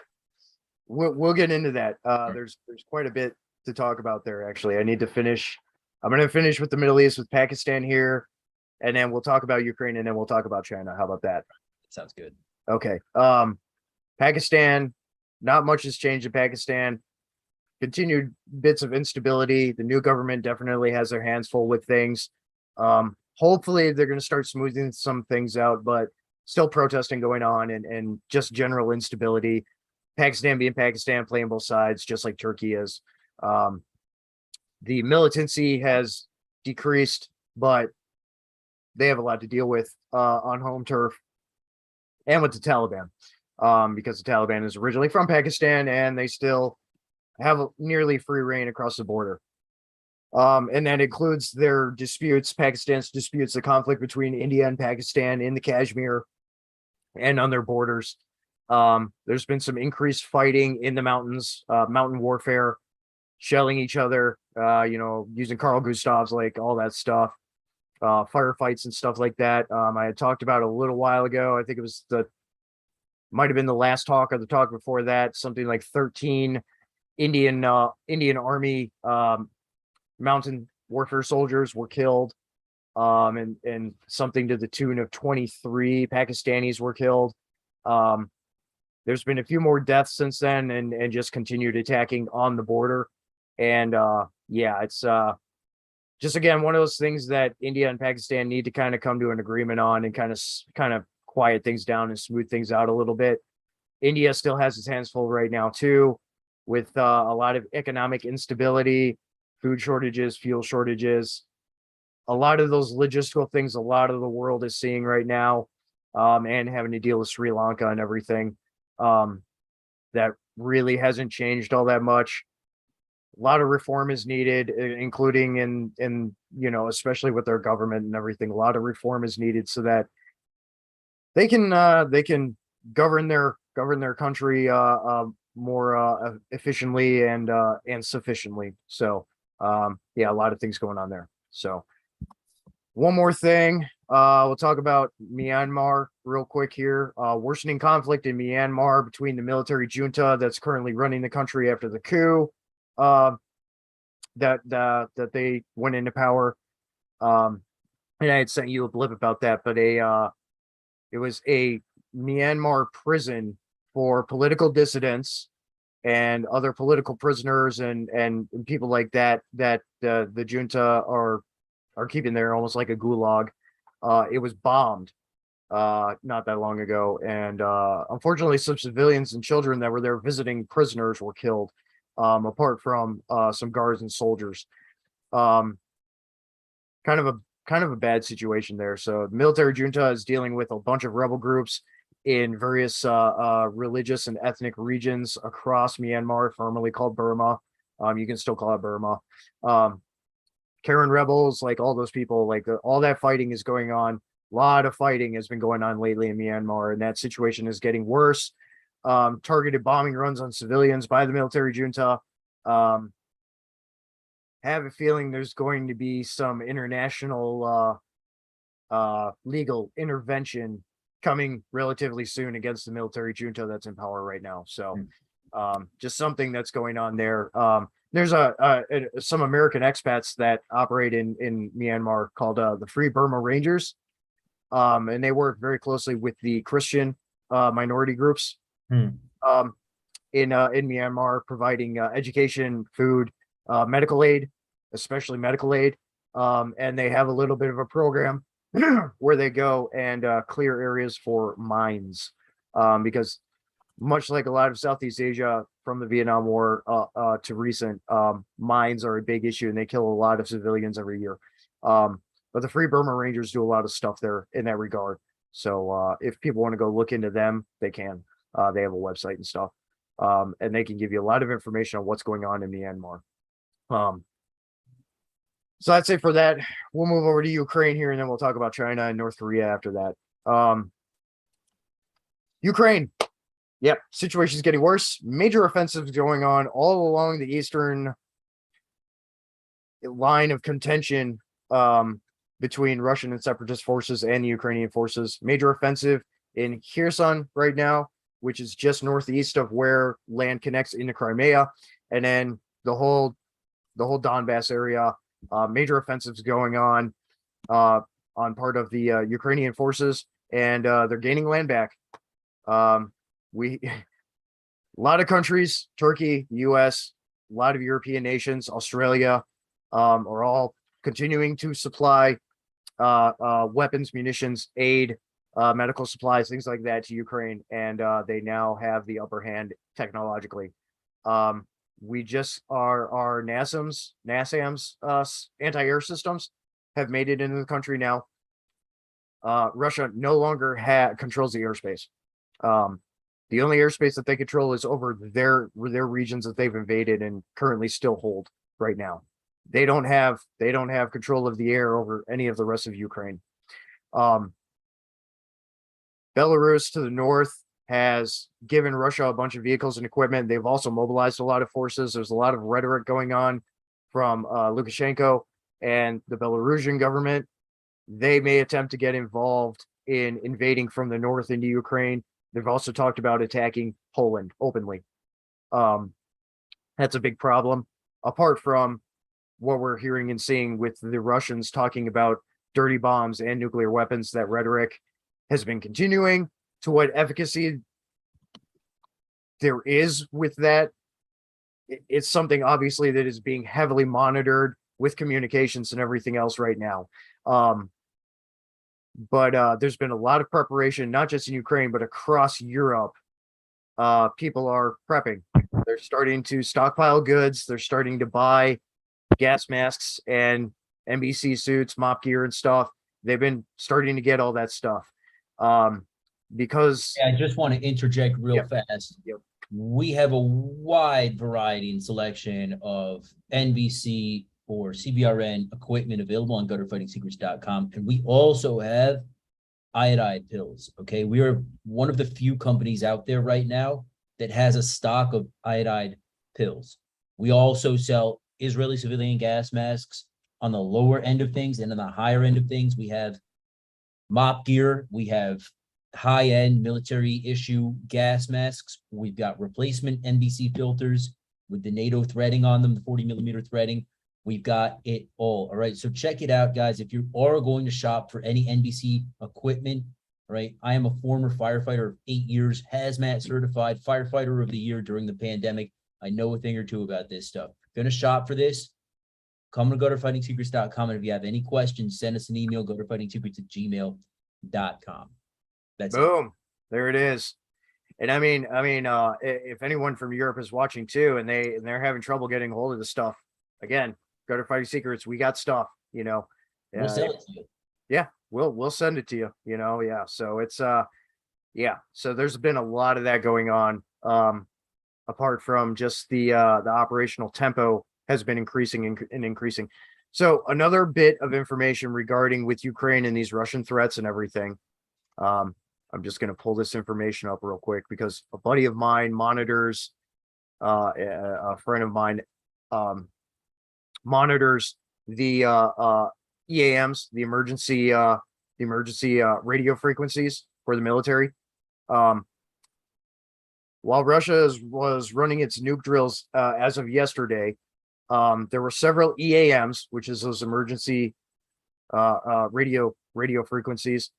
we'll get into that. Sure. There's quite a bit to talk about there. Actually, I need to finish. I'm going to finish with the Middle East with Pakistan here, and then we'll talk about Ukraine, and then we'll talk about China. How about that? Sounds good. Okay. Pakistan, not much has changed in Pakistan. Continued bits of instability. The new government definitely has their hands full with things. Hopefully they're going to start smoothing some things out, but still protesting going on and just general instability. Pakistan being Pakistan, playing both sides, just like Turkey is. The militancy has decreased, but they have a lot to deal with on home turf and with the Taliban, because the Taliban is originally from Pakistan and they still have a nearly free reign across the border. And that includes their disputes, Pakistan's disputes, the conflict between India and Pakistan in the Kashmir and on their borders. There's been some increased fighting in the mountains, mountain warfare, shelling each other, using Carl Gustavs, like all that stuff, firefights and stuff like that. I had talked about a little while ago. I think it was might have been the last talk or the talk before that, something like 13 Indian Army mountain warfare soldiers were killed, and something to the tune of 23 Pakistanis were killed. There's been a few more deaths since then, and just continued attacking on the border. And yeah, it's just again one of those things that India and Pakistan need to kind of come to an agreement on and kind of quiet things down and smooth things out a little bit. India still has its hands full right now too, with a lot of economic instability, food shortages, fuel shortages, a lot of those logistical things a lot of the world is seeing right now, and having to deal with Sri Lanka and everything. That really hasn't changed all that much. A lot of reform is needed, including in especially with their government and everything. A lot of reform is needed so that they can govern their country more efficiently and sufficiently. So yeah, a lot of things going on there. So one more thing, we'll talk about Myanmar real quick here. Worsening conflict in Myanmar between the military junta that's currently running the country after the coup that they went into power. And I had sent you a blip about that, but it was a Myanmar prison for political dissidents and other political prisoners and people like that the junta are keeping there, almost like a gulag. It was bombed not that long ago, and unfortunately some civilians and children that were there visiting prisoners were killed, apart from some guards and soldiers. Kind of a bad situation there. So the military junta is dealing with a bunch of rebel groups in various religious and ethnic regions across Myanmar, formerly called Burma. You can still call it Burma. Karen rebels, like all those people, like all that fighting is going on. A lot of fighting has been going on lately in Myanmar, and that situation is getting worse. Targeted bombing runs on civilians by the military junta. Have a feeling there's going to be some international legal intervention coming relatively soon against the military junta that's in power right now. So just something that's going on there. There's some American expats that operate in Myanmar called the Free Burma Rangers, and they work very closely with the Christian minority groups. in Myanmar, providing education, food, medical aid, especially medical aid. And they have a little bit of a program where they go and clear areas for mines, because much like a lot of Southeast Asia from the Vietnam War to recent, mines are a big issue and they kill a lot of civilians every year. But the Free Burma Rangers do a lot of stuff there in that regard. So if people want to go look into them, they can. They have a website and stuff, and they can give you a lot of information on what's going on in Myanmar. So that's it for that. We'll move over to Ukraine here, and then we'll talk about China and North Korea after that. Ukraine. Yep, situation's getting worse. Major offensives going on all along the eastern line of contention between Russian and separatist forces and the Ukrainian forces. Major offensive in Kherson right now, which is just northeast of where land connects into Crimea, and then the whole Donbass area. Major offensives going on part of the Ukrainian forces, and they're gaining land back. A lot of countries, Turkey, US, a lot of European nations, Australia, are all continuing to supply weapons, munitions, aid, medical supplies, things like that to Ukraine, and they now have the upper hand technologically. We just our NASAMS anti-air systems have made it into the country now. Russia no longer controls the airspace. The only airspace that they control is over their regions that they've invaded and currently still hold right now. They don't have control of the air over any of the rest of Ukraine. Belarus to the north has given Russia a bunch of vehicles and equipment. They've also mobilized a lot of forces. There's a lot of rhetoric going on from Lukashenko and the Belarusian government. They may attempt to get involved in invading from the north into Ukraine. They've also talked about attacking Poland openly. That's a big problem. Apart from what we're hearing and seeing with the Russians talking about dirty bombs and nuclear weapons, that rhetoric has been continuing. To what efficacy there is with that, it's something obviously that is being heavily monitored with communications and everything else right now. But there's been a lot of preparation, not just in Ukraine, but across Europe. People are prepping. They're starting to stockpile goods. They're starting to buy gas masks and NBC suits, mop gear and stuff. They've been starting to get all that stuff. Because I just want to interject real fast. Yep. We have a wide variety and selection of NBC or CBRN equipment available on gutterfightingsecrets.com. And we also have iodide pills. Okay. We are one of the few companies out there right now that has a stock of iodide pills. We also sell Israeli civilian gas masks on the lower end of things, and on the higher end of things, we have mop gear. We have high-end military issue gas masks. We've got replacement NBC filters with the NATO threading on them, the 40mm threading. We've got it all. All right. So check it out, guys. If you are going to shop for any NBC equipment, right? I am a former firefighter of 8 years, hazmat certified, firefighter of the year during the pandemic. I know a thing or two about this stuff. If you're going to shop for this, come to gutterfightingsecrets.com. And if you have any questions, send us an email, gutterfightingsecrets@gmail.com. That's boom. it. There it is. And I mean, if anyone from Europe is watching too, and they're having trouble getting hold of the stuff, again, go to Fighting Secrets. We got stuff, you know. We'll sell it to you. Yeah, we'll send it to you, you know. Yeah. So it's yeah. So there's been a lot of that going on. Apart from just the operational tempo has been increasing and increasing. So another bit of information regarding with Ukraine and these Russian threats and everything. I'm just going to pull this information up real quick because a buddy of mine monitors, a friend of mine monitors the EAMs, the emergency radio frequencies for the military. While Russia was running its nuke drills as of yesterday, there were several EAMs, which is those emergency radio frequencies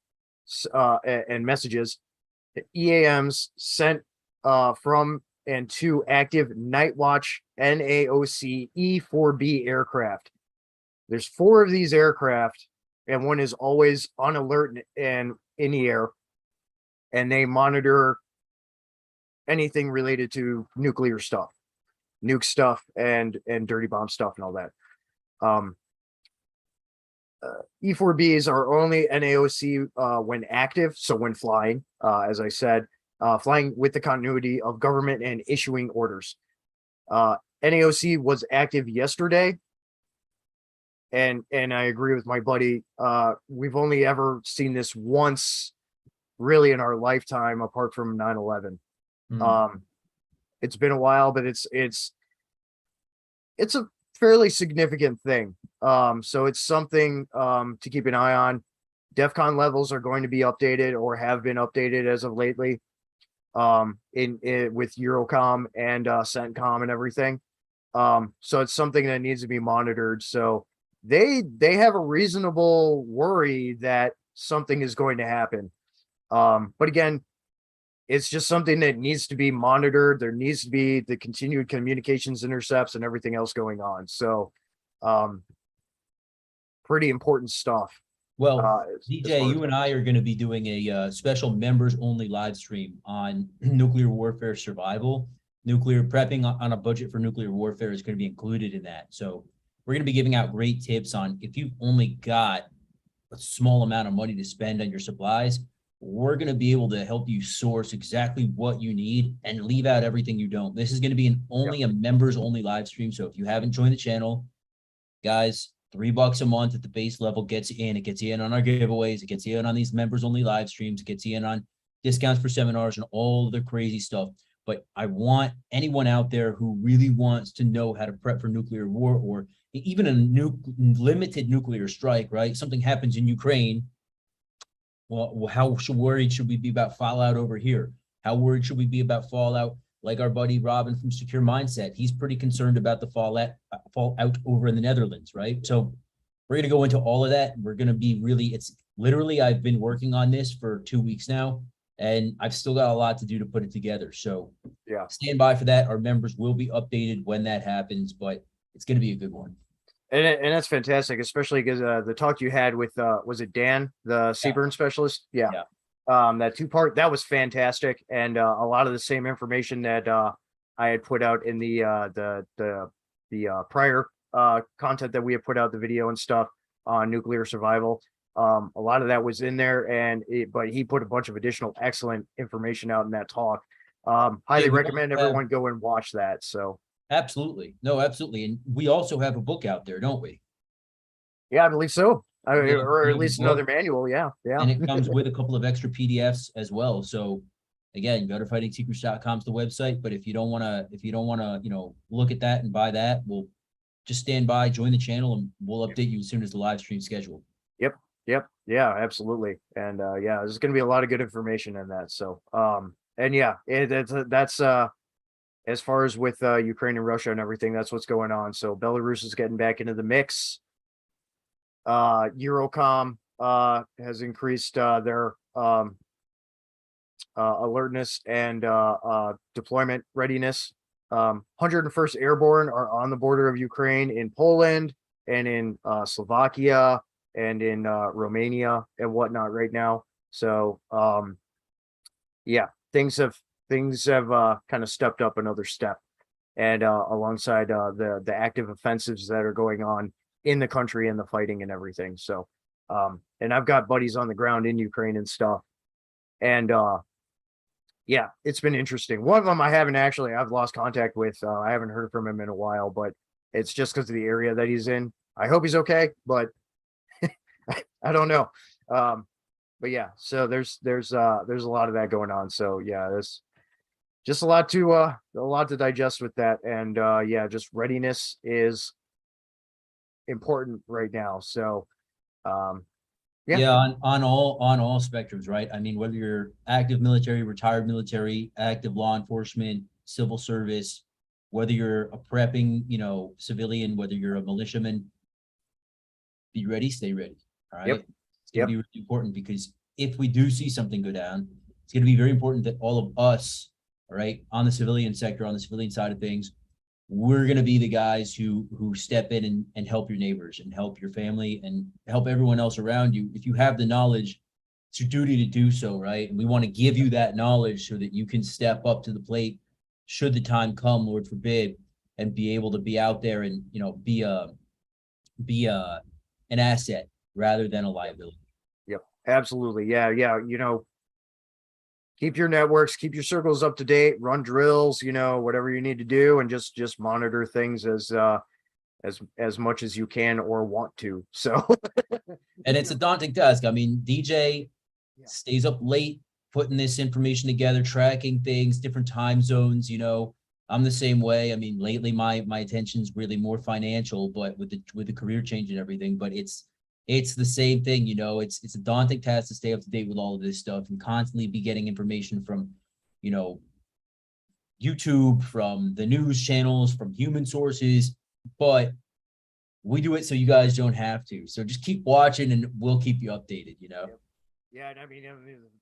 and messages. EAMs sent from and 2 active Night Watch NAOC E-4B aircraft. There's 4 of these aircraft, and one is always on alert and in the air, and they monitor anything related to nuclear stuff, nuke stuff, and dirty bomb stuff and all that. E-4Bs are only NAOC when active, so when flying, as I said, flying with the continuity of government and issuing orders. NAOC was active yesterday, and I agree with my buddy. We've only ever seen this once, really, in our lifetime, apart from 9/11. It's been a while, but it's a fairly significant thing. So it's something to keep an eye on. DEFCON levels are going to be updated or have been updated as of lately, in with Eurocom and CENTCOM and everything. So it's something that needs to be monitored. So they have a reasonable worry that something is going to happen. But again, it's just something that needs to be monitored. There needs to be the continued communications intercepts and everything else going on. So, pretty important stuff. Well, as DJ, far as- you and I are going to be doing a special members only live stream on nuclear warfare survival. Nuclear prepping on a budget for nuclear warfare is going to be included in that. So we're going to be giving out great tips on if you've only got a small amount of money to spend on your supplies, we're going to be able to help you source exactly what you need and leave out everything you don't. This is going to be only a members only live stream. So if you haven't joined the channel, guys, $3 a month at the base level gets you in. It gets you in on our giveaways. It gets you in on these members only live streams. It gets you in on discounts for seminars and all the crazy stuff. But I want anyone out there who really wants to know how to prep for nuclear war, or even a limited nuclear strike, right? Something happens in Ukraine. Well, how worried should we be about fallout over here? How worried should we be about fallout? Like our buddy Robin from Secure Mindset, he's pretty concerned about the fallout over in the Netherlands, right? So we're going to go into all of that. We're going to be it's literally, I've been working on this for 2 weeks now, and I've still got a lot to do to put it together. So yeah, stand by for that. Our members will be updated when that happens, but it's going to be a good one. and that's fantastic, especially because the talk you had with was it Dan, the Seaburn specialist? Yeah. That 2-part, that was fantastic, and a lot of the same information that I had put out in the prior content that we had put out, the video and stuff on nuclear survival. A lot of that was in there, but he put a bunch of additional excellent information out in that talk. Highly recommend everyone go and watch that. So absolutely, no, absolutely, and we also have a book out there, don't we? Yeah, I believe so. Or we at have a least book. another manual. Yeah. And it comes with a couple of extra PDFs as well. So again, go to fightingsecrets.com is the website. But if you don't want to, look at that and buy that, we'll just stand by, join the channel, and we'll update you as soon as the live stream scheduled. Yep. Yeah, absolutely. And there's going to be a lot of good information in that. So, and yeah, that's as far as with Ukraine and Russia and everything, that's what's going on. So Belarus is getting back into the mix. Eurocom has increased their alertness and deployment readiness. 101st Airborne are on the border of Ukraine in Poland and in Slovakia and in Romania and whatnot right now. So yeah, things have kind of stepped up another step, and alongside the active offensives that are going on in the country and the fighting and everything. So and I've got buddies on the ground in Ukraine and stuff, and yeah, it's been interesting. One of them I've lost contact with. I haven't heard from him in a while, but it's just because of the area that he's in. I hope he's okay, but I don't know. But yeah, so there's a lot of that going on. So yeah, there's just a lot to digest with that. And yeah, just readiness is important right now. So yeah, on all spectrums, right? I mean, whether you're active military, retired military, active law enforcement, civil service, whether you're a prepping, civilian, whether you're a militiaman, be ready, stay ready. All right. Yep. It's going to be really important, because if we do see something go down, it's going to be very important that all of us all right, on the civilian sector, on the civilian side of things, we're going to be the guys who step in and help your neighbors and help your family and help everyone else around you. If you have the knowledge, it's your duty to do so, right? And we want to give you that knowledge so that you can step up to the plate should the time come, Lord forbid, and be able to be out there and, you know, be an asset rather than a liability. Yep, absolutely. Yeah, yeah. Keep your networks, keep your circles up to date, run drills, whatever you need to do, and just monitor things as much as you can or want to. So And it's a daunting task. I mean, DJ Yeah. stays up late putting this information together, tracking things, different time zones. You know, I'm the same way. I mean, lately my attention's really more financial, but with the career change and everything. But it's the same thing. You know, it's a daunting task to stay up to date with all of this stuff and constantly be getting information from, you know, YouTube, from the news channels, from human sources. But we do it so you guys don't have to. So just keep watching and we'll keep you updated, you know? Yeah, and I mean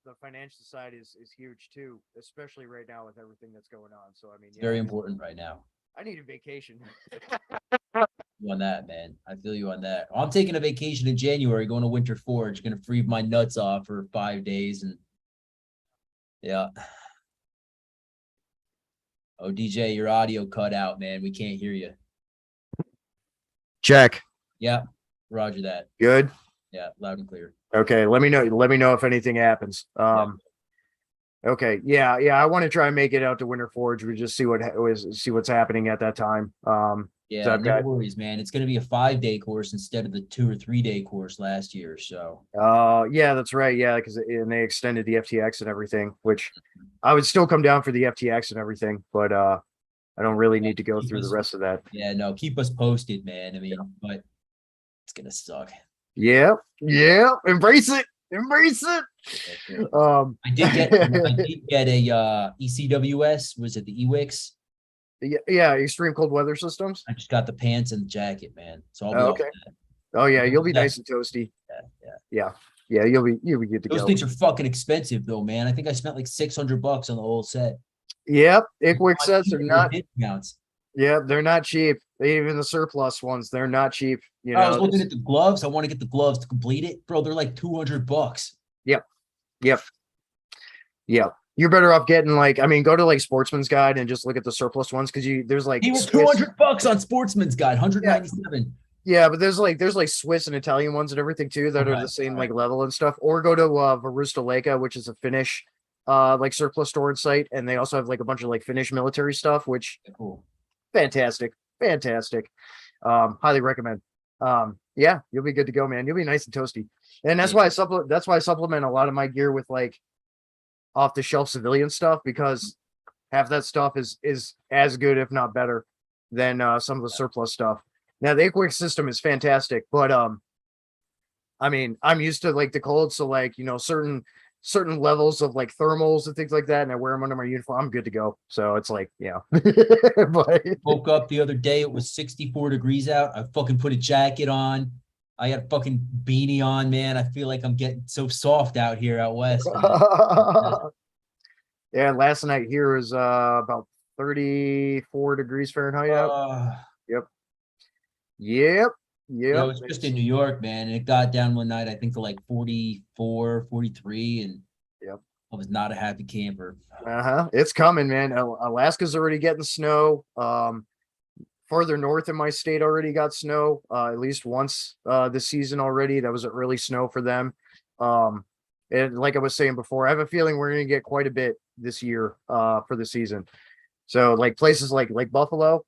the financial side is huge too, especially right now with everything that's going on. So I mean, It's very important right now. I need a vacation. You on that, man. I feel you on that. I'm taking a vacation in January, going to Winter Forge, gonna freeze my nuts off for 5 days and yeah. Oh, DJ, your audio cut out, man. We can't hear you. Check. Yeah, roger that. Good. Yeah, loud and clear. Okay, let me know. Let me know if anything happens. Okay, yeah. I want to try and make it out to Winter Forge. We just see what's happening at that time. Yeah, I've no got- worries, man. It's gonna be a 5-day course instead of the 2 or 3-day course last year. So Yeah, that's right. Yeah, because they extended the FTX and everything, which I would still come down for the FTX and everything, but I don't really need to go keep through the us- rest of that. yeah, no, keep us posted, man. I mean, but it's gonna suck. Yeah, embrace it. Embrace it. I did get a ECWS. Was it the EWIX? Yeah, extreme cold weather systems. I just got the pants and the jacket, man. So I'll be Oh, all okay. set. Oh yeah, you'll be Yeah. nice and toasty. Yeah. Yeah, you'll be good to Those go. things are fucking expensive though, man. I think I spent like $600 on the whole set. Yep, Ickwick sets are not. Discounts. Yeah, they're not cheap. Even the surplus ones, they're not cheap. I was looking at the gloves. I want to get the gloves to complete it, bro. They're like $200. Yep. You're better off getting go to like Sportsman's Guide and just look at the surplus ones because there's like He was Swiss- $200 on Sportsman's Guide, 197. Yeah, but there's like Swiss and Italian ones and everything too that are Okay, the same alright. like level and stuff. Or go to Varusta Leica, which is a Finnish like surplus storage site, and they also have like a bunch of like Finnish military stuff, which Yeah, cool. fantastic. Highly recommend. Yeah, you'll be good to go, man. You'll be nice and toasty. And that's Yeah. why I supplement a lot of my gear with like off the shelf civilian stuff because half that stuff is as good, if not better, than some of the surplus stuff. Now the Ickwick system is fantastic, but I mean, I'm used to like the cold, so like certain levels of like thermals and things like that, and I wear them under my uniform. I'm good to go. So it's like, yeah. But Woke up the other day, it was 64 degrees out. I fucking put a jacket on. I had a fucking beanie on, man. I feel like I'm getting so soft out here out west. yeah, last night here was about 34 degrees Fahrenheit out. Yep. Yeah, it was just in New York, man. And it got down one night, I think, to like 44, 43. And Yep. I was not a happy camper. It's coming, man. Alaska's already getting snow. Further north in my state already got snow, at least once this season already. That was an early snow for them. And like I was saying before, I have a feeling we're gonna get quite a bit this year for the season. So like places like Buffalo,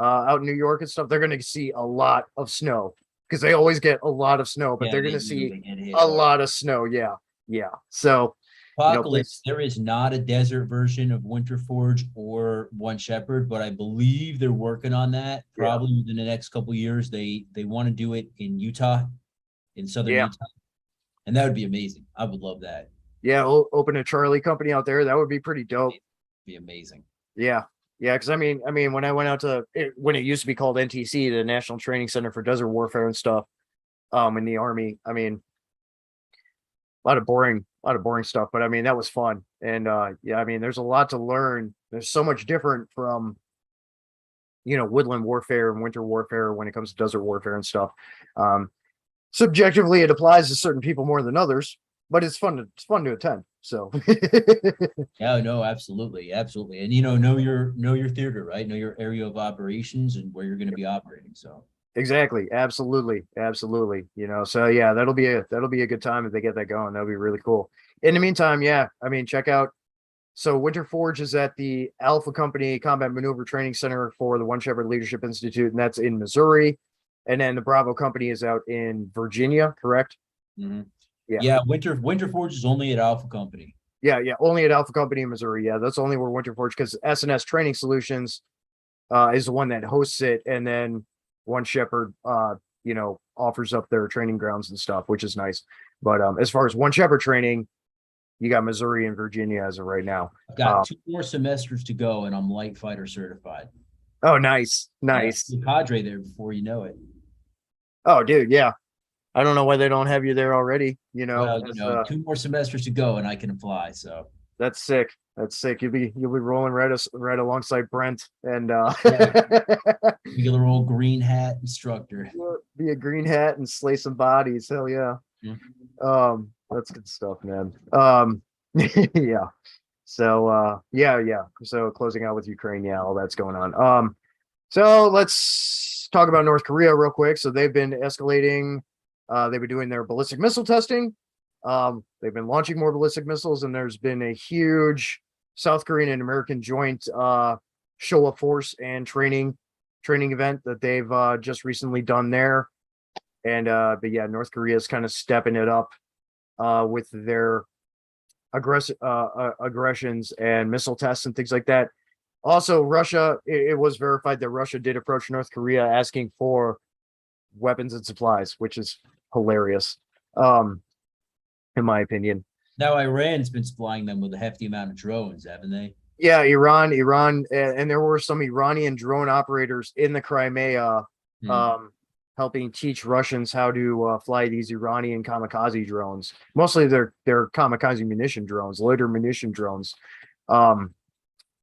out in New York and stuff, they're gonna see a lot of snow because they always get a lot of snow, but Yeah, they're they gonna do, see they get hit a hard. lot of snow. Yeah. So Apocalypse, there is not a desert version of Winter Forge or One Shepherd, but I believe they're working on that. Yeah. Probably within the next couple of years. They want to do it in Utah, in southern Yeah. Utah, and that would be amazing. I would love that. yeah, open a Charlie company out there. That would be pretty dope. Be amazing. Yeah. Because I mean, when I went out to it, when it used to be called NTC, the National Training Center for Desert Warfare and stuff, in the Army, I mean, a lot of boring stuff, but I mean, that was fun. And yeah, I mean, there's a lot to learn There's so much different from, woodland warfare and winter warfare when it comes to desert warfare and stuff. Subjectively, it applies to certain people more than others, but it's fun to attend. So Yeah, no, absolutely, absolutely. And know your theater, right? Know your area of operations and where you're going to be operating. So exactly, absolutely. So yeah, that'll be a good time if they get that going. That'll be really cool. In the meantime, yeah, I mean, check out. So Winter Forge is at the Alpha Company Combat Maneuver Training Center for the One Shepherd Leadership Institute, and that's in Missouri. And then the Bravo Company is out in Virginia, correct? mhm. Yeah. Yeah, Winter Forge is only at Alpha Company. Yeah, only at Alpha Company in Missouri. Yeah, that's only where Winter Forge, because SNS Training Solutions is the one that hosts it, and then One Shepherd, offers up their training grounds and stuff, which is nice. But as far as One Shepherd training, you got Missouri and Virginia as of right now. I've got 2 more semesters to go, and I'm light fighter certified. Oh, nice, Yeah, nice. the cadre there before you know it. Oh, dude, yeah. I don't know why they don't have you there already. Well, as, 2 more semesters to go, and I can apply. So that's sick. That's sick. You'll be rolling right alongside Brent and yeah, regular old green hat instructor. be a green hat and slay some bodies. Hell yeah. Mhm. That's good stuff, man. Yeah. So yeah. So closing out with Ukraine, yeah, all that's going on. So let's talk about North Korea real quick. So they've been escalating. They've been doing their ballistic missile testing. They've been launching more ballistic missiles, and there's been a huge South Korean and American joint show of force and training event that they've just recently done there. And but yeah, North Korea is kind of stepping it up with their aggressions and missile tests and things like that. Also, Russia, it was verified that Russia did approach North Korea asking for weapons and supplies, which is hilarious, in my opinion. Now Iran's been supplying them with a hefty amount of drones, haven't they? Yeah, Iran, and there were some Iranian drone operators in the Crimea, Hmm. helping teach Russians how to fly these Iranian kamikaze drones. Mostly they're kamikaze munition drones, loiter munition drones. Um,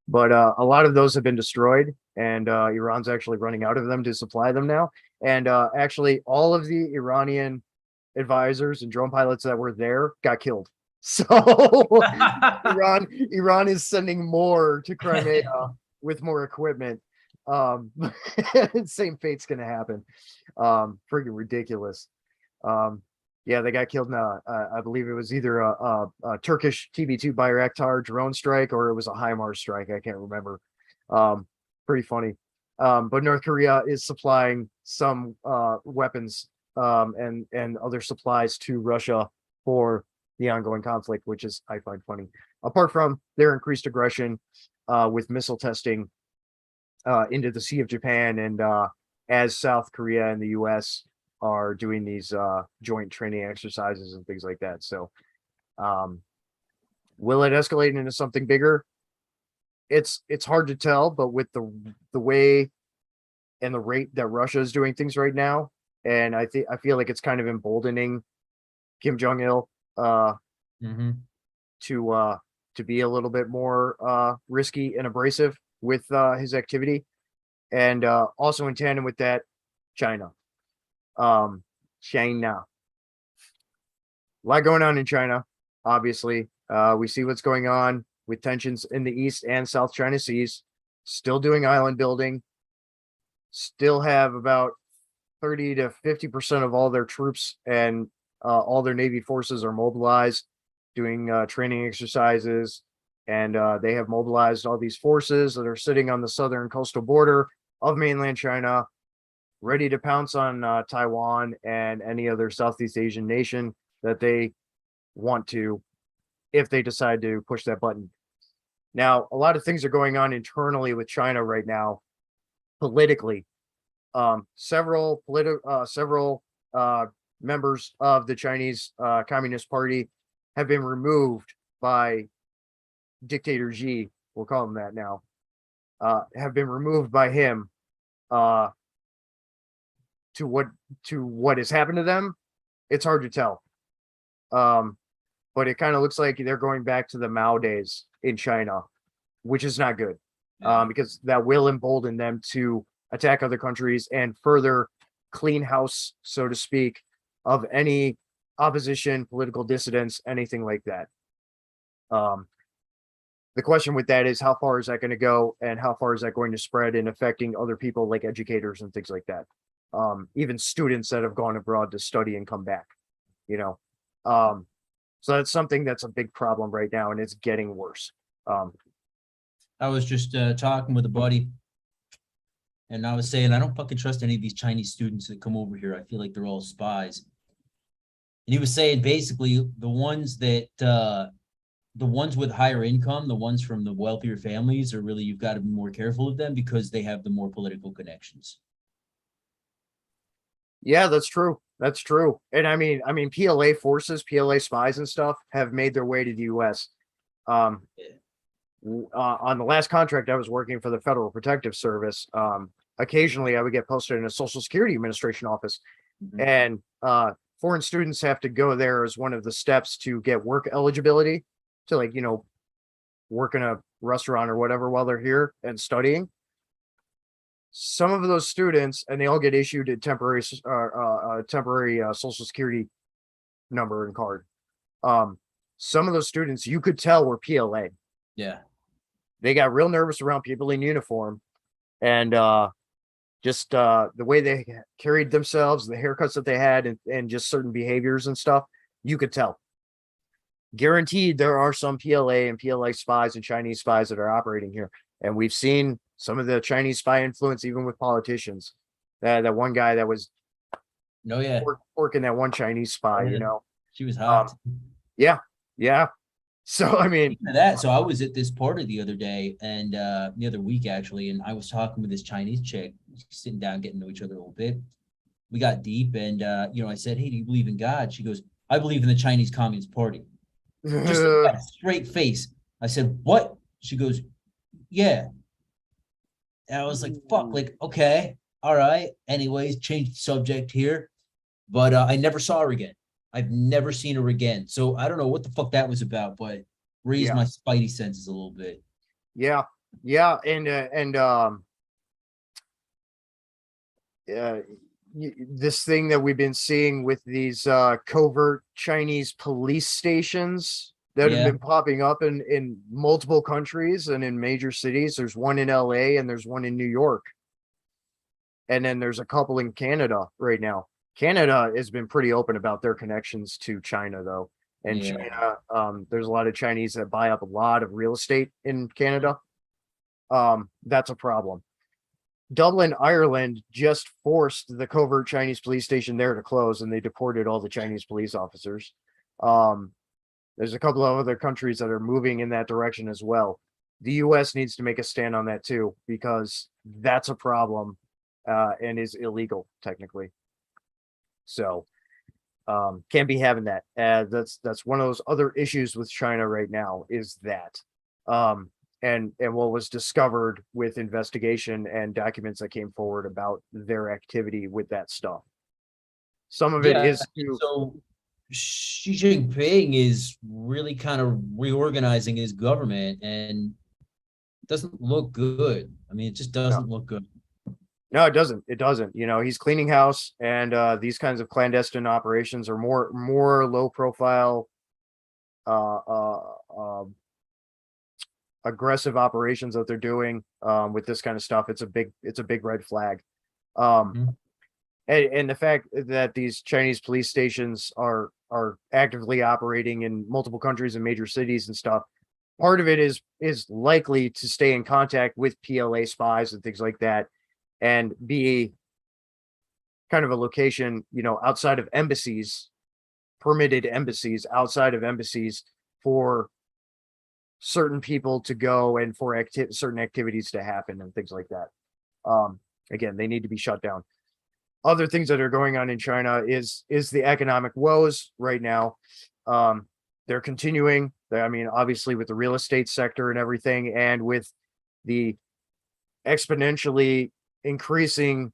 but a lot of those have been destroyed, and Iran's actually running out of them to supply them now. And actually, all of the Iranian advisors and drone pilots that were there got killed. So Iran is sending more to Crimea with more equipment. Um, Same fate's gonna happen. Freaking ridiculous. Um, yeah, they got killed in I believe it was either a Turkish TB2 Bayraktar drone strike, or it was a HIMARS strike. I can't remember. Pretty funny. But North Korea is supplying some weapons and other supplies to Russia for the ongoing conflict, which is I find funny. Apart from their increased aggression with missile testing into the Sea of Japan, and as South Korea and the U.S. are doing these joint training exercises and things like that. So, will it escalate into something bigger? It's hard to tell, but with the way and the rate that Russia is doing things right now, and I feel like it's kind of emboldening Kim Jong Il Hmm. to be a little bit more risky and abrasive with his activity, and also in tandem with that, China. China. A lot going on in China, obviously. We see what's going on with tensions in the East and South China Seas, still doing island building, still have about 30 to 50% of all their troops and all their Navy forces are mobilized, doing training exercises. And they have mobilized all these forces that are sitting on the southern coastal border of mainland China, ready to pounce on Taiwan and any other Southeast Asian nation that they want to, if they decide to push that button. Now, a lot of things are going on internally with China right now, politically. Several members of the Chinese Communist Party have been removed by dictator Xi. We'll call him that now. Have been removed by him to what has happened to them. It's hard to tell. But it kind of looks like they're going back to the Mao days in China, which is not good. Yeah. Because that will embolden them to attack other countries and further clean house, so to speak, of any opposition, political dissidents, anything like that. The question with that is how far is that going to go, and how far is that going to spread in affecting other people like educators and things like that. Even students that have gone abroad to study and come back, you know. So that's something that's a big problem right now, and it's getting worse. I was just talking with a buddy, and I was saying I don't fucking trust any of these Chinese students that come over here. I feel like they're all spies. And he was saying basically the ones with higher income, the ones from the wealthier families, are really, you've got to be more careful of them because they have the more political connections. Yeah, that's true. That's true. And I mean, PLA forces, PLA spies and stuff have made their way to the US. On the last contract I was working for the Federal Protective Service, occasionally I would get posted in a Social Security Administration office, and foreign students have to go there as one of the steps to get work eligibility to, like, you know, work in a restaurant or whatever while they're here and studying. Some of those students, and they all get issued a temporary Social Security number and card. Some of those students you could tell were PLA. Yeah. They got real nervous around people in uniform, and just the way they carried themselves, the haircuts that they had, and just certain behaviors and stuff, you could tell. Guaranteed there are some PLA and PLA spies and Chinese spies that are operating here. And we've seen some of the Chinese spy influence even with politicians. That one guy that was working, that one Chinese spy, you know. She was hot. Yeah. So I mean that. So I was at this party the other day, and the other week actually, and I was talking with this Chinese chick, sitting down, getting to know each other a little bit. We got deep, and I said, "Hey, do you believe in God?" She goes, "I believe in the Chinese Communist Party." Just like that, straight face. I said, "What?" She goes, "Yeah." And I was like, "Fuck!" Like, okay, all right. Anyways, change the subject here, but I never saw her again. I've never seen her again. So I don't know what the fuck that was about, but raised my spidey senses a little bit. Yeah. And this thing that we've been seeing with these covert Chinese police stations that have been popping up in multiple countries and in major cities. There's one in LA and there's one in New York. And then there's a couple in Canada right now. Canada has been pretty open about their connections to China, though. And China, there's a lot of Chinese that buy up a lot of real estate in Canada. That's a problem. Dublin, Ireland just forced the covert Chinese police station there to close, and they deported all the Chinese police officers. There's a couple of other countries that are moving in that direction as well. The US needs to make a stand on that too, because that's a problem and is illegal technically. So can't be having that. That's one of those other issues with China right now, is that. And what was discovered with investigation and documents that came forward about their activity with that stuff. Some of it is so Xi Jinping is really kind of reorganizing his government, and it doesn't look good. I mean, it just doesn't look good. No, it doesn't. It doesn't. You know, he's cleaning house, and these kinds of clandestine operations are more low profile, aggressive operations that they're doing with this kind of stuff. It's a big red flag. And the fact that these Chinese police stations are actively operating in multiple countries and major cities and stuff, part of it is likely to stay in contact with PLA spies and things like that, and be kind of a location, you know, outside of embassies, permitted embassies, outside of embassies, for certain people to go and for certain activities to happen and things like that. Again, they need to be shut down. Other things that are going on in China is the economic woes right now. They're continuing. I mean, obviously with the real estate sector and everything, and with the exponentially increasing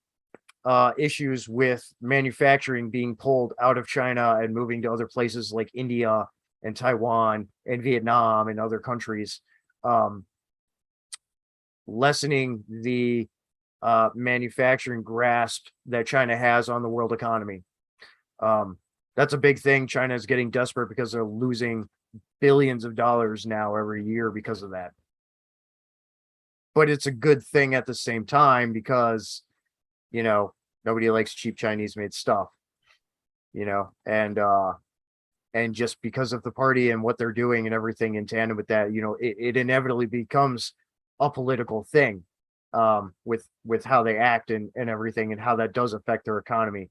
issues with manufacturing being pulled out of China and moving to other places like India and Taiwan and Vietnam and other countries. lessening the manufacturing grasp that China has on the world economy. That's a big thing. China is getting desperate because they're losing billions of dollars now every year because of that. But it's a good thing at the same time because, you know, nobody likes cheap Chinese made stuff, you know, and just because of the party and what they're doing and everything in tandem with that, you know, it inevitably becomes a political thing, with how they act and everything and how that does affect their economy.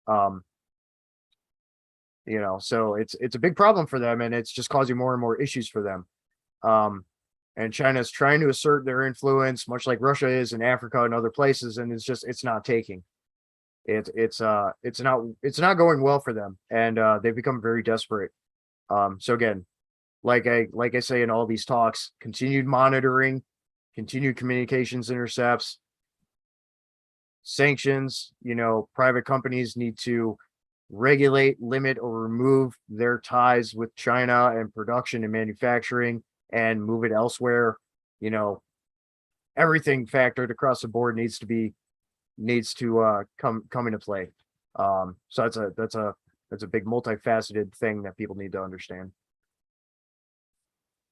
Um, you know, so it's a big problem for them, and it's just causing more and more issues for them. And China's trying to assert their influence, much like Russia is in Africa and other places, and it's not taking. It's not going well for them, and they've become very desperate. So again, like I say in all these talks, continued monitoring, continued communications intercepts, sanctions. You know, private companies need to regulate, limit, or remove their ties with China and production and manufacturing and move it elsewhere. You know, everything factored across the board needs to come into play. So that's a big multifaceted thing that people need to understand.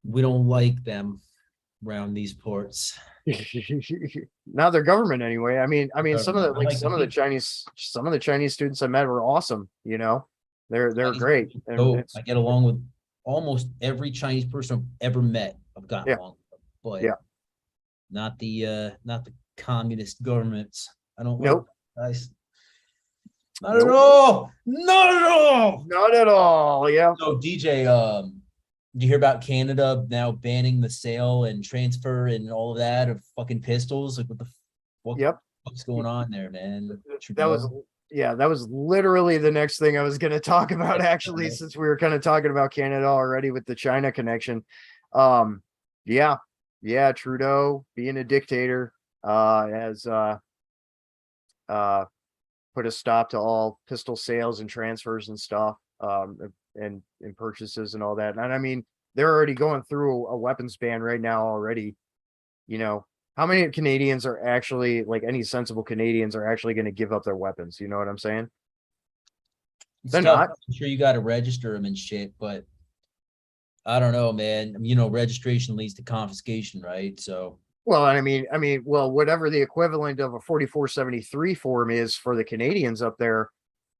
We don't like them around these ports. Not their government anyway. I mean, some of the Government. I like some the of the people. Chinese students I met were awesome. You know, they're Chinese great. people, And so it's, I get along with almost every Chinese person I've ever met. I've gotten Yeah. along with them, but Yeah. not the communist governments. I don't Nope. like guys. Not Nope. at all. Not at all. Not at all. Yeah. So DJ, did you hear about Canada now banning the sale and transfer and all of that of fucking pistols? Like Yep. what's going on there, man? That was that was literally the next thing I was going to talk about, actually, since we were kind of talking about Canada already with the China connection. Yeah, Trudeau being a dictator has put a stop to all pistol sales and transfers and stuff, and purchases and all that. And I mean, they're already going through a weapons ban right now already. You know, how many Canadians are actually, like, any sensible Canadians are actually going to give up their weapons? You know what I'm saying? It's They're tough. not. I'm sure you got to register them and shit, but I don't know, man. You know, registration leads to confiscation, right? So Well, I mean, well, whatever the equivalent of a 4473 form is for the Canadians up there,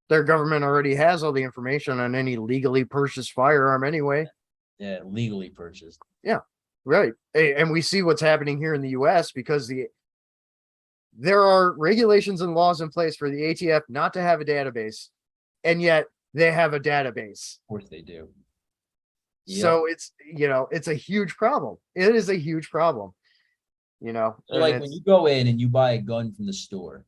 their government already has all the information on any legally purchased firearm anyway. yeah, legally purchased. Right. And we see what's happening here in the US because there are regulations and laws in place for the ATF not to have a database, and yet they have a database. Of course they do. So it's, you know, it's a huge problem. It is a huge problem. You know, So like when you go in and you buy a gun from the store,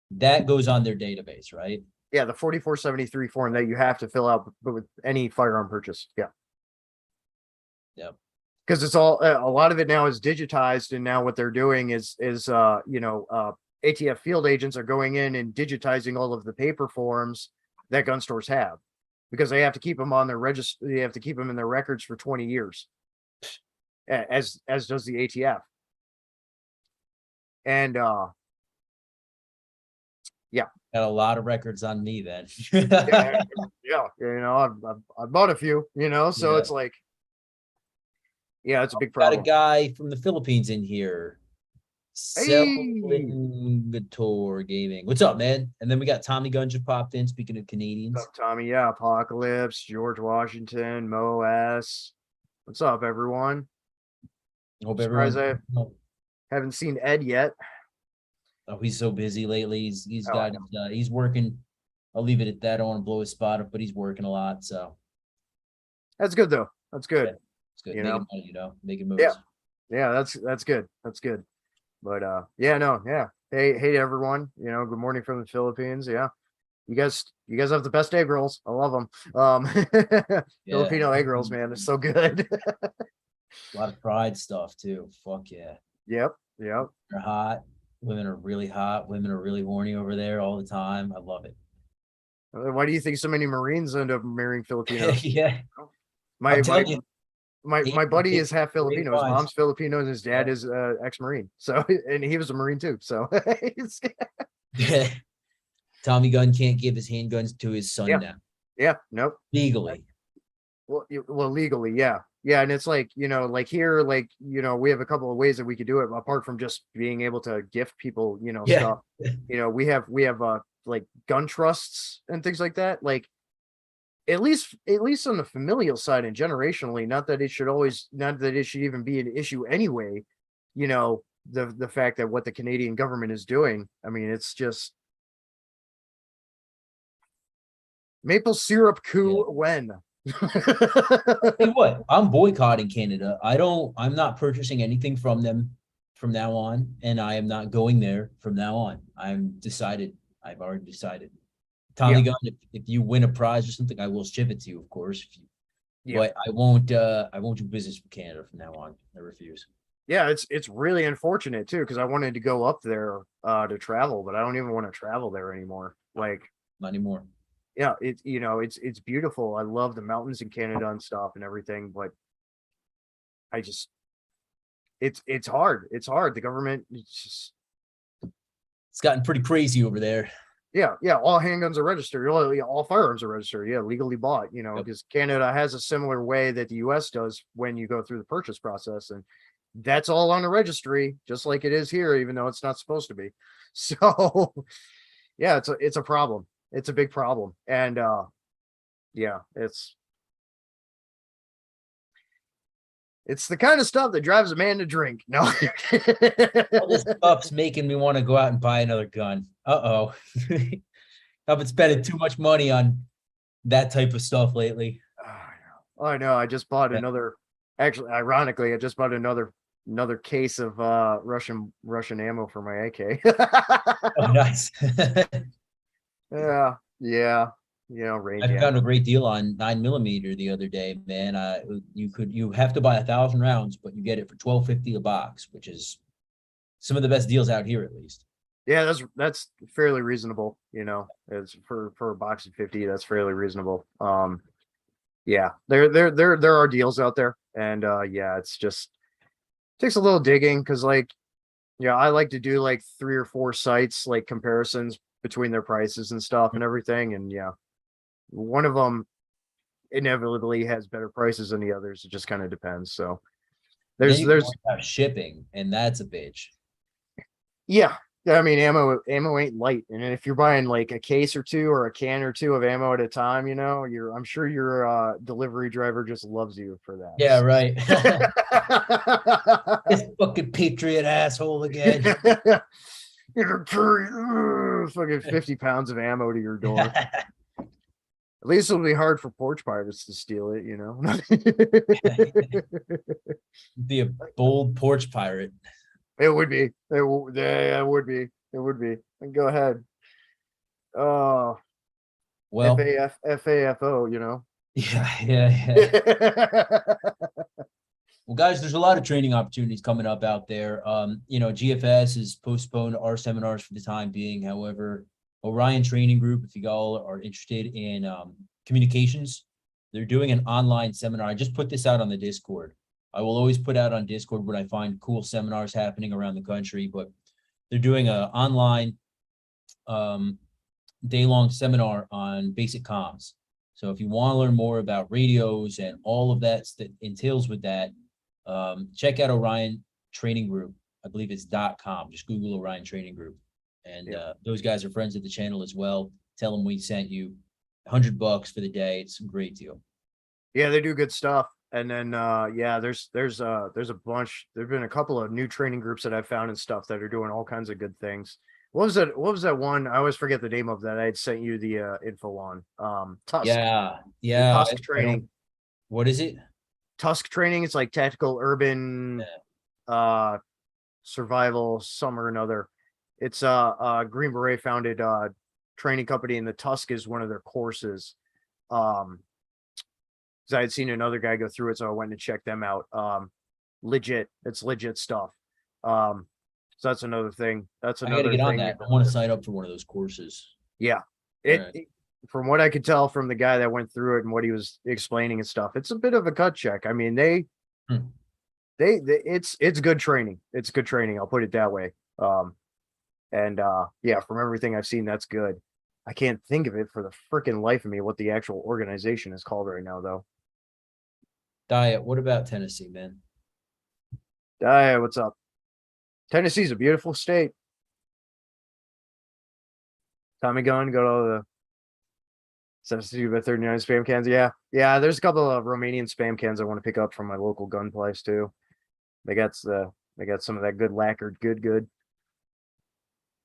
that goes on their database, right? yeah, the 4473 form that you have to fill out with any firearm purchase. Yeah. Yep. Because it's all, a lot of it now is digitized, and now what they're doing is ATF field agents are going in and digitizing all of the paper forms that gun stores have, because they have to keep them on their register. They have to keep them in their records for 20 years, as does the ATF. And Got a lot of records on me then. yeah, you know, I've bought a few, you know, so Yeah. it's like, yeah, it's a big Got a problem. guy from the Philippines in here. Hey. Selgator Gaming. What's up, man? And then we got Tommy Gunja popped in. Speaking of Canadians, What's up, Tommy? Yeah, Apocalypse, George Washington, Mo S. What's up, everyone? hope Surprised everyone. Haven't seen Ed yet. Oh, he's so busy lately. He's Oh, I got he's working. I'll leave it at that. I don't want to blow his spot up, but he's working a lot. So That's good though. That's good. it's good. You Making know? money, making moves. Yeah. Yeah, that's good. That's good. But yeah, no, yeah. Hey everyone. You know, good morning from the Philippines. Yeah. You guys have the best egg rolls. I love them. Filipino egg rolls, man. They're so good. A lot of pride stuff too. Fuck yeah. Yep. They're hot. Women are really hot. Women are really horny over there all the time. I love it. Why do you think so many Marines end up marrying Filipinos? Yeah. My I'm telling you, my buddy is half Filipino. His wise. mom's Filipino and his dad Yeah. is ex-Marine. So and he was a Marine too. So it's- Tommy Gunn can't give his handguns to his son Yeah. now yeah, nope. legally. Well, legally, yeah. Yeah, and it's like, like here, like, we have a couple of ways that we could do it apart from just being able to gift people, Yeah. stuff. We have like gun trusts and things like that. Like at least on the familial side and generationally, not that it should even be an issue anyway, the fact that what the Canadian government is doing. I mean, it's just maple syrup coup when. Tell you what, I'm boycotting Canada. I'm not purchasing anything from them from now on, and I am not going there from now on. I've already decided. Tommy Gunn, if you win a prize or something, I will ship it to you, of course. But I won't do business with Canada from now on. I refuse. Yeah, it's really unfortunate too, because I wanted to go up there to travel, but I don't even want to travel there anymore. Like, Not anymore. yeah, it's beautiful. I love the mountains in Canada and stuff and everything, but I just it's hard. It's hard. The government, it's just It's gotten pretty crazy over there. yeah, all handguns are registered. All firearms are registered. Yeah, legally bought, Yep. because Canada has a similar way that the US does when you go through the purchase process, and that's all on the registry, just like it is here, even though it's not supposed to be. So yeah, it's a problem. It's a big problem. And yeah, it's the kind of stuff that drives a man to drink. No. All this stuff's making me want to go out and buy another gun. Uh-oh. I've been spending too much money on that type of stuff lately. I know. I just bought Yeah. another. Actually, ironically, I just bought another case of Russian ammo for my AK. Oh, nice. yeah. Range I ammo. found a great deal on 9mm the other day, man. You have to buy 1,000 rounds, but you get it for $12.50 a box, which is some of the best deals out here, at least. Yeah, that's fairly reasonable. It's for a box of 50. That's fairly reasonable. Yeah, there are deals out there, and yeah, it's just takes a little digging because I like to do like 3 or 4 sites, like comparisons between their prices and stuff and everything, and yeah, one of them inevitably has better prices than the others. It just kind of depends. So Then there's you can worry about shipping, and that's a bitch. yeah. I mean, ammo ain't light, and if you're buying like a case or two or a can or two of ammo at a time, I'm sure your delivery driver just loves you for that. Yeah, right. This fucking patriot asshole again. You're gonna carry fucking 50 pounds of ammo to your door. At least it'll be hard for porch pirates to steal it, Be a bold porch pirate. It would be. It would be. It would be. And go ahead. Oh, Well, FAFO, yeah. Well, guys, there's a lot of training opportunities coming up out there. GFS has postponed our seminars for the time being. However, Orion Training Group, if you all are interested in communications, they're doing an online seminar. I just put this out on the Discord. I will always put out on Discord when I find cool seminars happening around the country, but they're doing an online day-long seminar on basic comms. So if you want to learn more about radios and all of that entails with that, check out Orion Training Group. I believe it's .com. Just Google Orion Training Group. And those guys are friends of the channel as well. Tell them we sent you $100 for the day. It's a great deal. Yeah, they do good stuff. And then there's a bunch. There've been a couple of new training groups that I've found and stuff that are doing all kinds of good things. What was that one? I always forget the name of that I had sent you the info on. Tusk. Yeah. Tusk training. What is it? Tusk training. It's like tactical urban survival, some or another. It's Green Beret founded training company, and the Tusk is one of their courses. I had seen another guy go through it, so I went and checked them out. It's legit stuff. So that's another thing. That's I another gotta get on thing. that. I want to sign up for one of those courses. Yeah. Right. from what I could tell from the guy that went through it and what he was explaining and stuff, it's a bit of a cut check. I mean, Hmm. it's good training. It's good training. I'll put it that way. And yeah, from everything I've seen, that's good. I can't think of it for the freaking life of me what the actual organization is called right now, though. Diet. What about Tennessee, man? Hey, what's up? Tennessee's a beautiful state. Tommy gun, go to the 72 by 39 spam cans. Yeah. Yeah, there's a couple of Romanian spam cans I want to pick up from my local gun place too. They got some of that good lacquered good.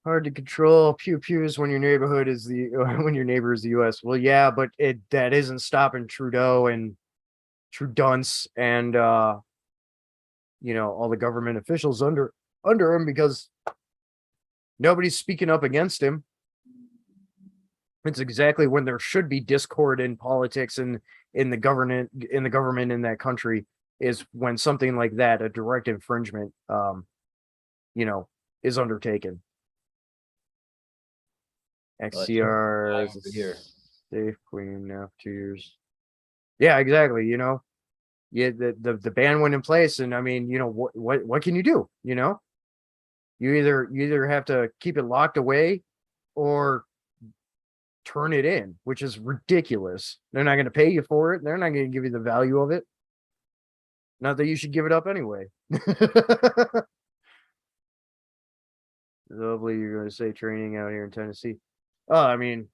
Hard to control pew pews when your neighborhood is the when your neighbor is the US. Well, yeah, but that isn't stopping Trudeau and Trudunce and all the government officials under him because nobody's speaking up against him. It's exactly when there should be discord in politics and in the government in that country is when something like that, a direct infringement, is undertaken. XCR over here. safe queen after 2 years. Yeah, exactly. Yeah, the ban went in place, and I mean, what can you do? You either have to keep it locked away or turn it in, which is ridiculous. They're not going to pay you for it. They're not going to give you the value of it. Not that you should give it up anyway. Lovely, you're going to say training out here in Tennessee. Oh, I mean,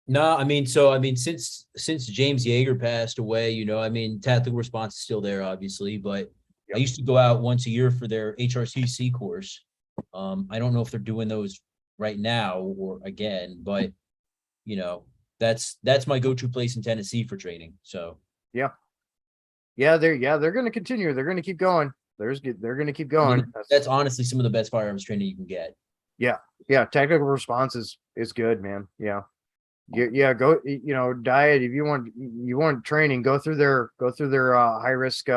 No, since James Yeager passed away, tactical response is still there, obviously, but I used to go out once a year for their HRCC course. I don't know if they're doing those right now or again, but that's my go-to place in Tennessee for training. So yeah, they're going to continue. They're going to keep going. They're going to keep going. That's honestly some of the best firearms training you can get. Yeah, tactical response is good, man. Yeah. Go, diet. If you want training, go through their high risk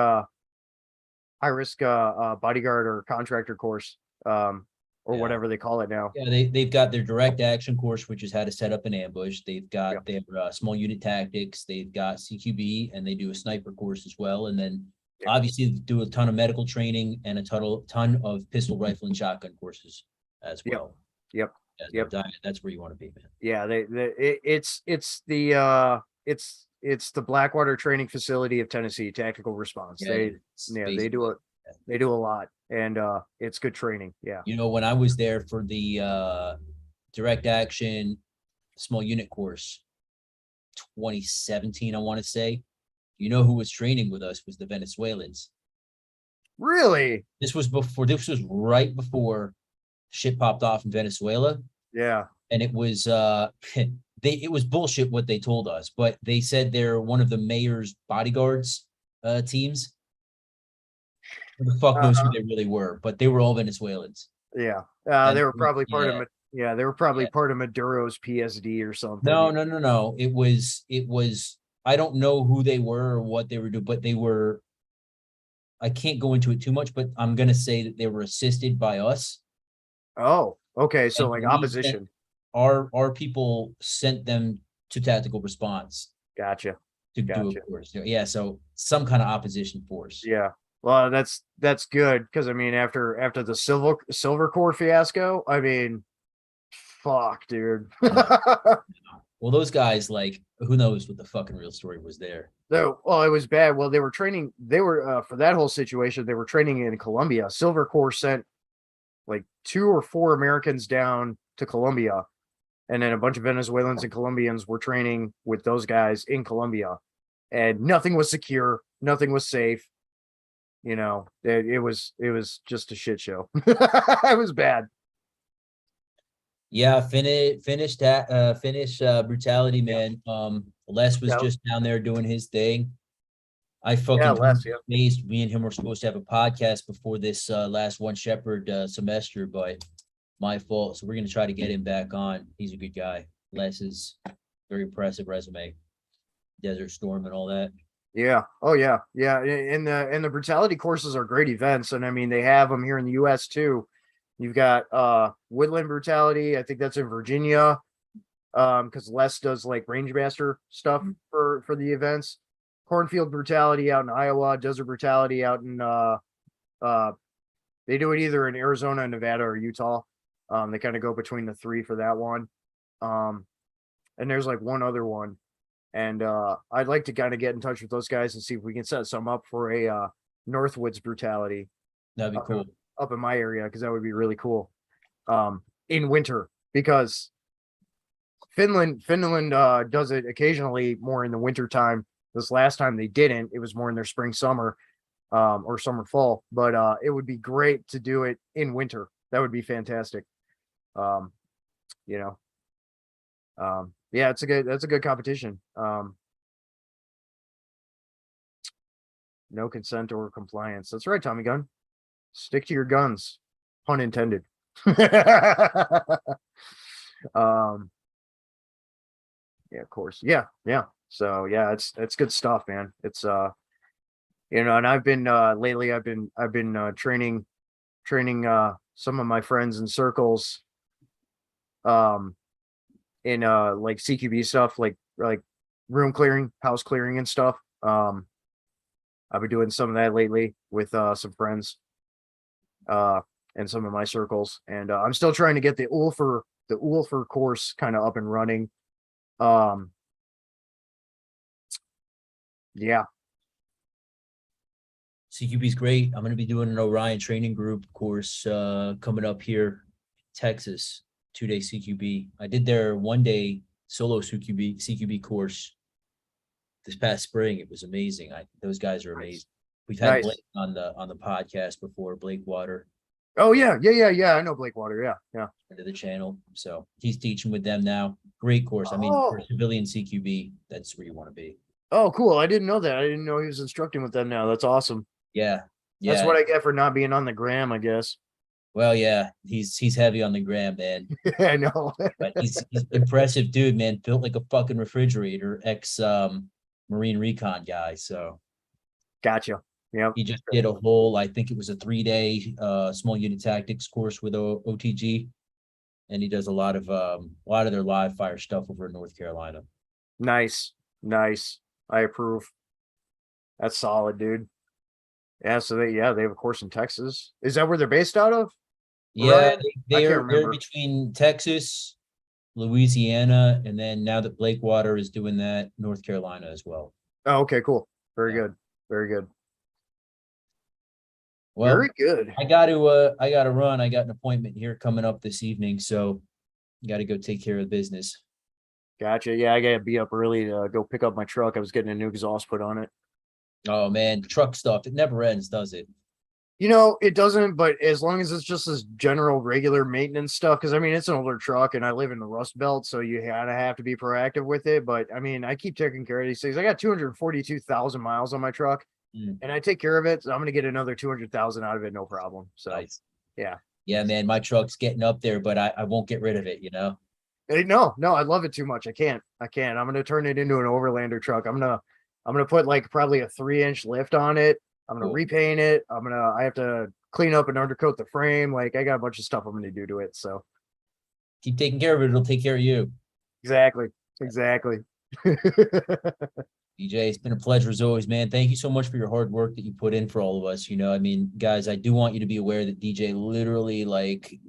bodyguard or contractor course, or whatever they call it now. Yeah, they've got their direct action course, which is how to set up an ambush. They've got their small unit tactics. They've got CQB, and they do a sniper course as well. And then obviously they do a ton of medical training and a ton of pistol, rifle, and shotgun courses as well. Yep. That's where you want to be, man. Yeah, it's the Blackwater Training Facility of Tennessee Tactical Response. They do a lot, and it's good training. Yeah. When I was there for the direct action small unit course, 2017, I want to say, who was training with us was the Venezuelans. Really? This was right before shit popped off in Venezuela. Yeah. And it was it was bullshit what they told us, but they said they're one of the mayor's bodyguards teams. Who the fuck knows who they really were, but they were all Venezuelans. Yeah. They were probably part of part of Maduro's PSD or something. No. It was I don't know who they were or what they were doing, but I can't go into it too much, but I'm gonna say that they were assisted by us. Oh, okay. So like opposition. Our people sent them to tactical response. Gotcha. To do a course. Yeah, so some kind of opposition force. Yeah. Well, that's good because I mean after the Silver Corps fiasco, I mean, fuck, dude. Well, those guys, like, who knows what the fucking real story was there. No, well, it was bad. Well, they were training. They were for that whole situation. They were training in Colombia. Silver Corps sent like 2 or 4 Americans down to Colombia, and then a bunch of Venezuelans and Colombians were training with those guys in Colombia, and nothing was secure, nothing was safe. It was just a shit show. It was bad. Yeah, finish brutality, man. Les was just down there doing his thing. I fucking amazed. Me and him were supposed to have a podcast before this last One Shepherd semester, but my fault. So we're gonna try to get him back on. He's a good guy. Les is very impressive resume. Desert Storm and all that. Yeah. Oh yeah. Yeah. And the brutality courses are great events, and I mean they have them here in the US too. You've got Woodland Brutality. I think that's in Virginia. Because Les does like range master stuff for the events. Cornfield Brutality out in Iowa, Desert Brutality out in they do it either in Arizona, Nevada, or Utah. They kind of go between the three for that one. And there's like one other one. And I'd like to kind of get in touch with those guys and see if we can set some up for a Northwoods Brutality That'd be cool. up in my area, because that would be really cool. In winter, because Finland does it occasionally more in the winter time. This last time they didn't. It was more in their spring, summer, or summer, fall. But it would be great to do it in winter. That would be fantastic. You know. Yeah, that's a good competition. No consent or compliance. That's right, Tommy Gun. Stick to your guns. Pun intended. Yeah, of course. Yeah. So yeah, it's good stuff, man. It's and I've been lately I've been training some of my friends in circles in like CQB stuff, like room clearing, house clearing and stuff. I've been doing some of that lately with some friends and some of my circles, and I'm still trying to get the Ulfer course kind of up and running. Yeah. CQB is great. I'm going to be doing an Orion training group course coming up here, Texas, 2-day CQB. I did their 1-day solo CQB course this past spring. It was amazing. Those guys are amazing. We've had Nice. Blake on the podcast before, Blake Water, Oh yeah. I know Blake Water. Yeah. into the channel. So he's teaching with them now. Great course. I mean, for Oh. civilian CQB, that's where you want to be. Oh, cool. I didn't know that. I didn't know he was instructing with them now. That's awesome. Yeah. That's Yeah. what I get for not being on the gram, I guess. Well, yeah, he's heavy on the gram, man. I know. But he's impressive dude, man. Built like a fucking refrigerator, ex Marine Recon guy. So Gotcha. Yeah. he just did a whole, I think it was a 3-day small unit tactics course with OTG. And he does a lot of their live fire stuff over in North Carolina. Nice. I approve. That's solid, dude. Yeah, so they have a course in Texas. Is that where they're based out of? Yeah, Ryan? I they're can't remember. between Texas, Louisiana, and then now that Blake Water is doing that, North Carolina as well. Oh, okay, cool. Very Yeah. good. Very good. Well, Very good. I got to run. I got an appointment here coming up this evening, so got to go take care of business. Gotcha. Yeah, I gotta be up early to go pick up my truck. I was getting a new exhaust put on it. Oh man, truck stuff, it never ends, does it? It doesn't, but as long as it's just this general regular maintenance stuff, because I mean it's an older truck and I live in the Rust Belt, so you gotta have to be proactive with it. But I mean, I keep taking care of these things. I got 242,000 miles on my truck, and I take care of it. So I'm gonna get another 200,000 out of it, no problem. So Nice. yeah. Yeah, man, my truck's getting up there, but I won't get rid of it, you know? No, I love it too much. I can't. I'm gonna turn it into an overlander truck. I'm gonna put like probably a 3-inch lift on it. I'm gonna Cool. repaint it. I have to clean up and undercoat the frame. Like I got a bunch of stuff I'm gonna do to it. So Keep taking care of it, it'll take care of you. exactly. DJ, it's been a pleasure as always, man. Thank you so much for your hard work that you put in for all of us. I mean, guys, I do want you to be aware that DJ literally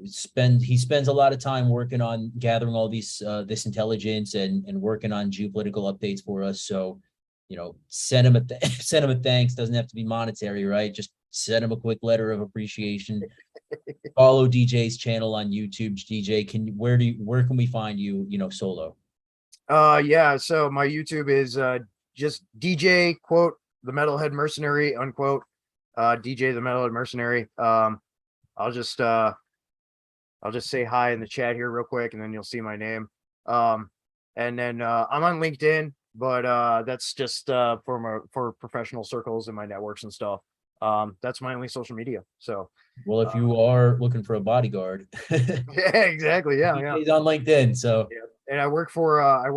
spends a lot of time working on gathering all this intelligence and working on geopolitical updates for us. So, send him send him a thanks. Doesn't have to be monetary, right? Just send him a quick letter of appreciation. Follow DJ's channel on YouTube. DJ, where can we find you, solo? Yeah. So my YouTube is just DJ quote the Metalhead Mercenary unquote. DJ the Metalhead Mercenary. I'll just say hi in the chat here real quick, and then you'll see my name. And then I'm on LinkedIn, but that's just for professional circles and my networks and stuff. That's my only social media. So Well, if you are looking for a bodyguard, yeah, exactly. Yeah. he's on LinkedIn. So And I work for a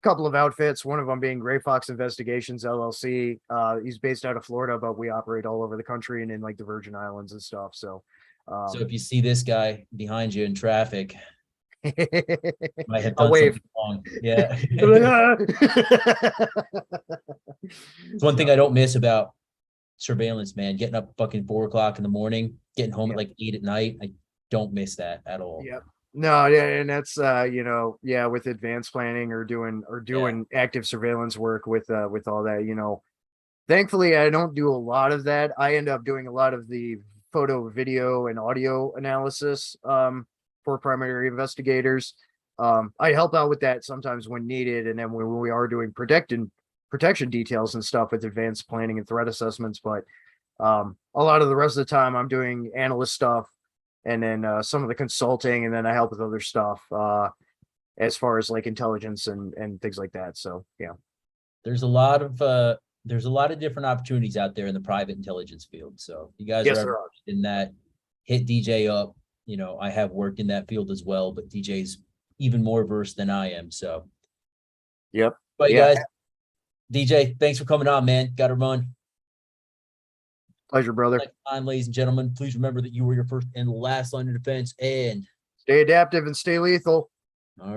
couple of outfits, one of them being Gray Fox Investigations LLC. He's based out of Florida, but we operate all over the country and in like the Virgin Islands and stuff. So if you see this guy behind you in traffic, Might have I'll done wave. something wrong. Yeah. They're like, It's one thing I don't miss about surveillance, man. Getting up fucking 4 o'clock in the morning, getting home at like 8 at night. I don't miss that at all. Yep. No, yeah, and that's yeah, with advanced planning or doing active surveillance work with all that, thankfully I don't do a lot of that. I end up doing a lot of the photo, video, and audio analysis for primary investigators. I help out with that sometimes when needed, and then when we are doing protection details and stuff with advanced planning and threat assessments, but a lot of the rest of the time I'm doing analyst stuff and then some of the consulting, and then I help with other stuff as far as like intelligence and things like that. So yeah. There's a lot of different opportunities out there in the private intelligence field. So if you guys Yes, are there ever are. in that, hit DJ up. I have worked in that field as well, but DJ's even more versed than I am. So Yep. but Yeah. guys, DJ, thanks for coming on, man. Gotta run. Pleasure, brother. Next time, ladies and gentlemen, please remember that you were your first and last line of defense, and Stay adaptive and stay lethal. all right.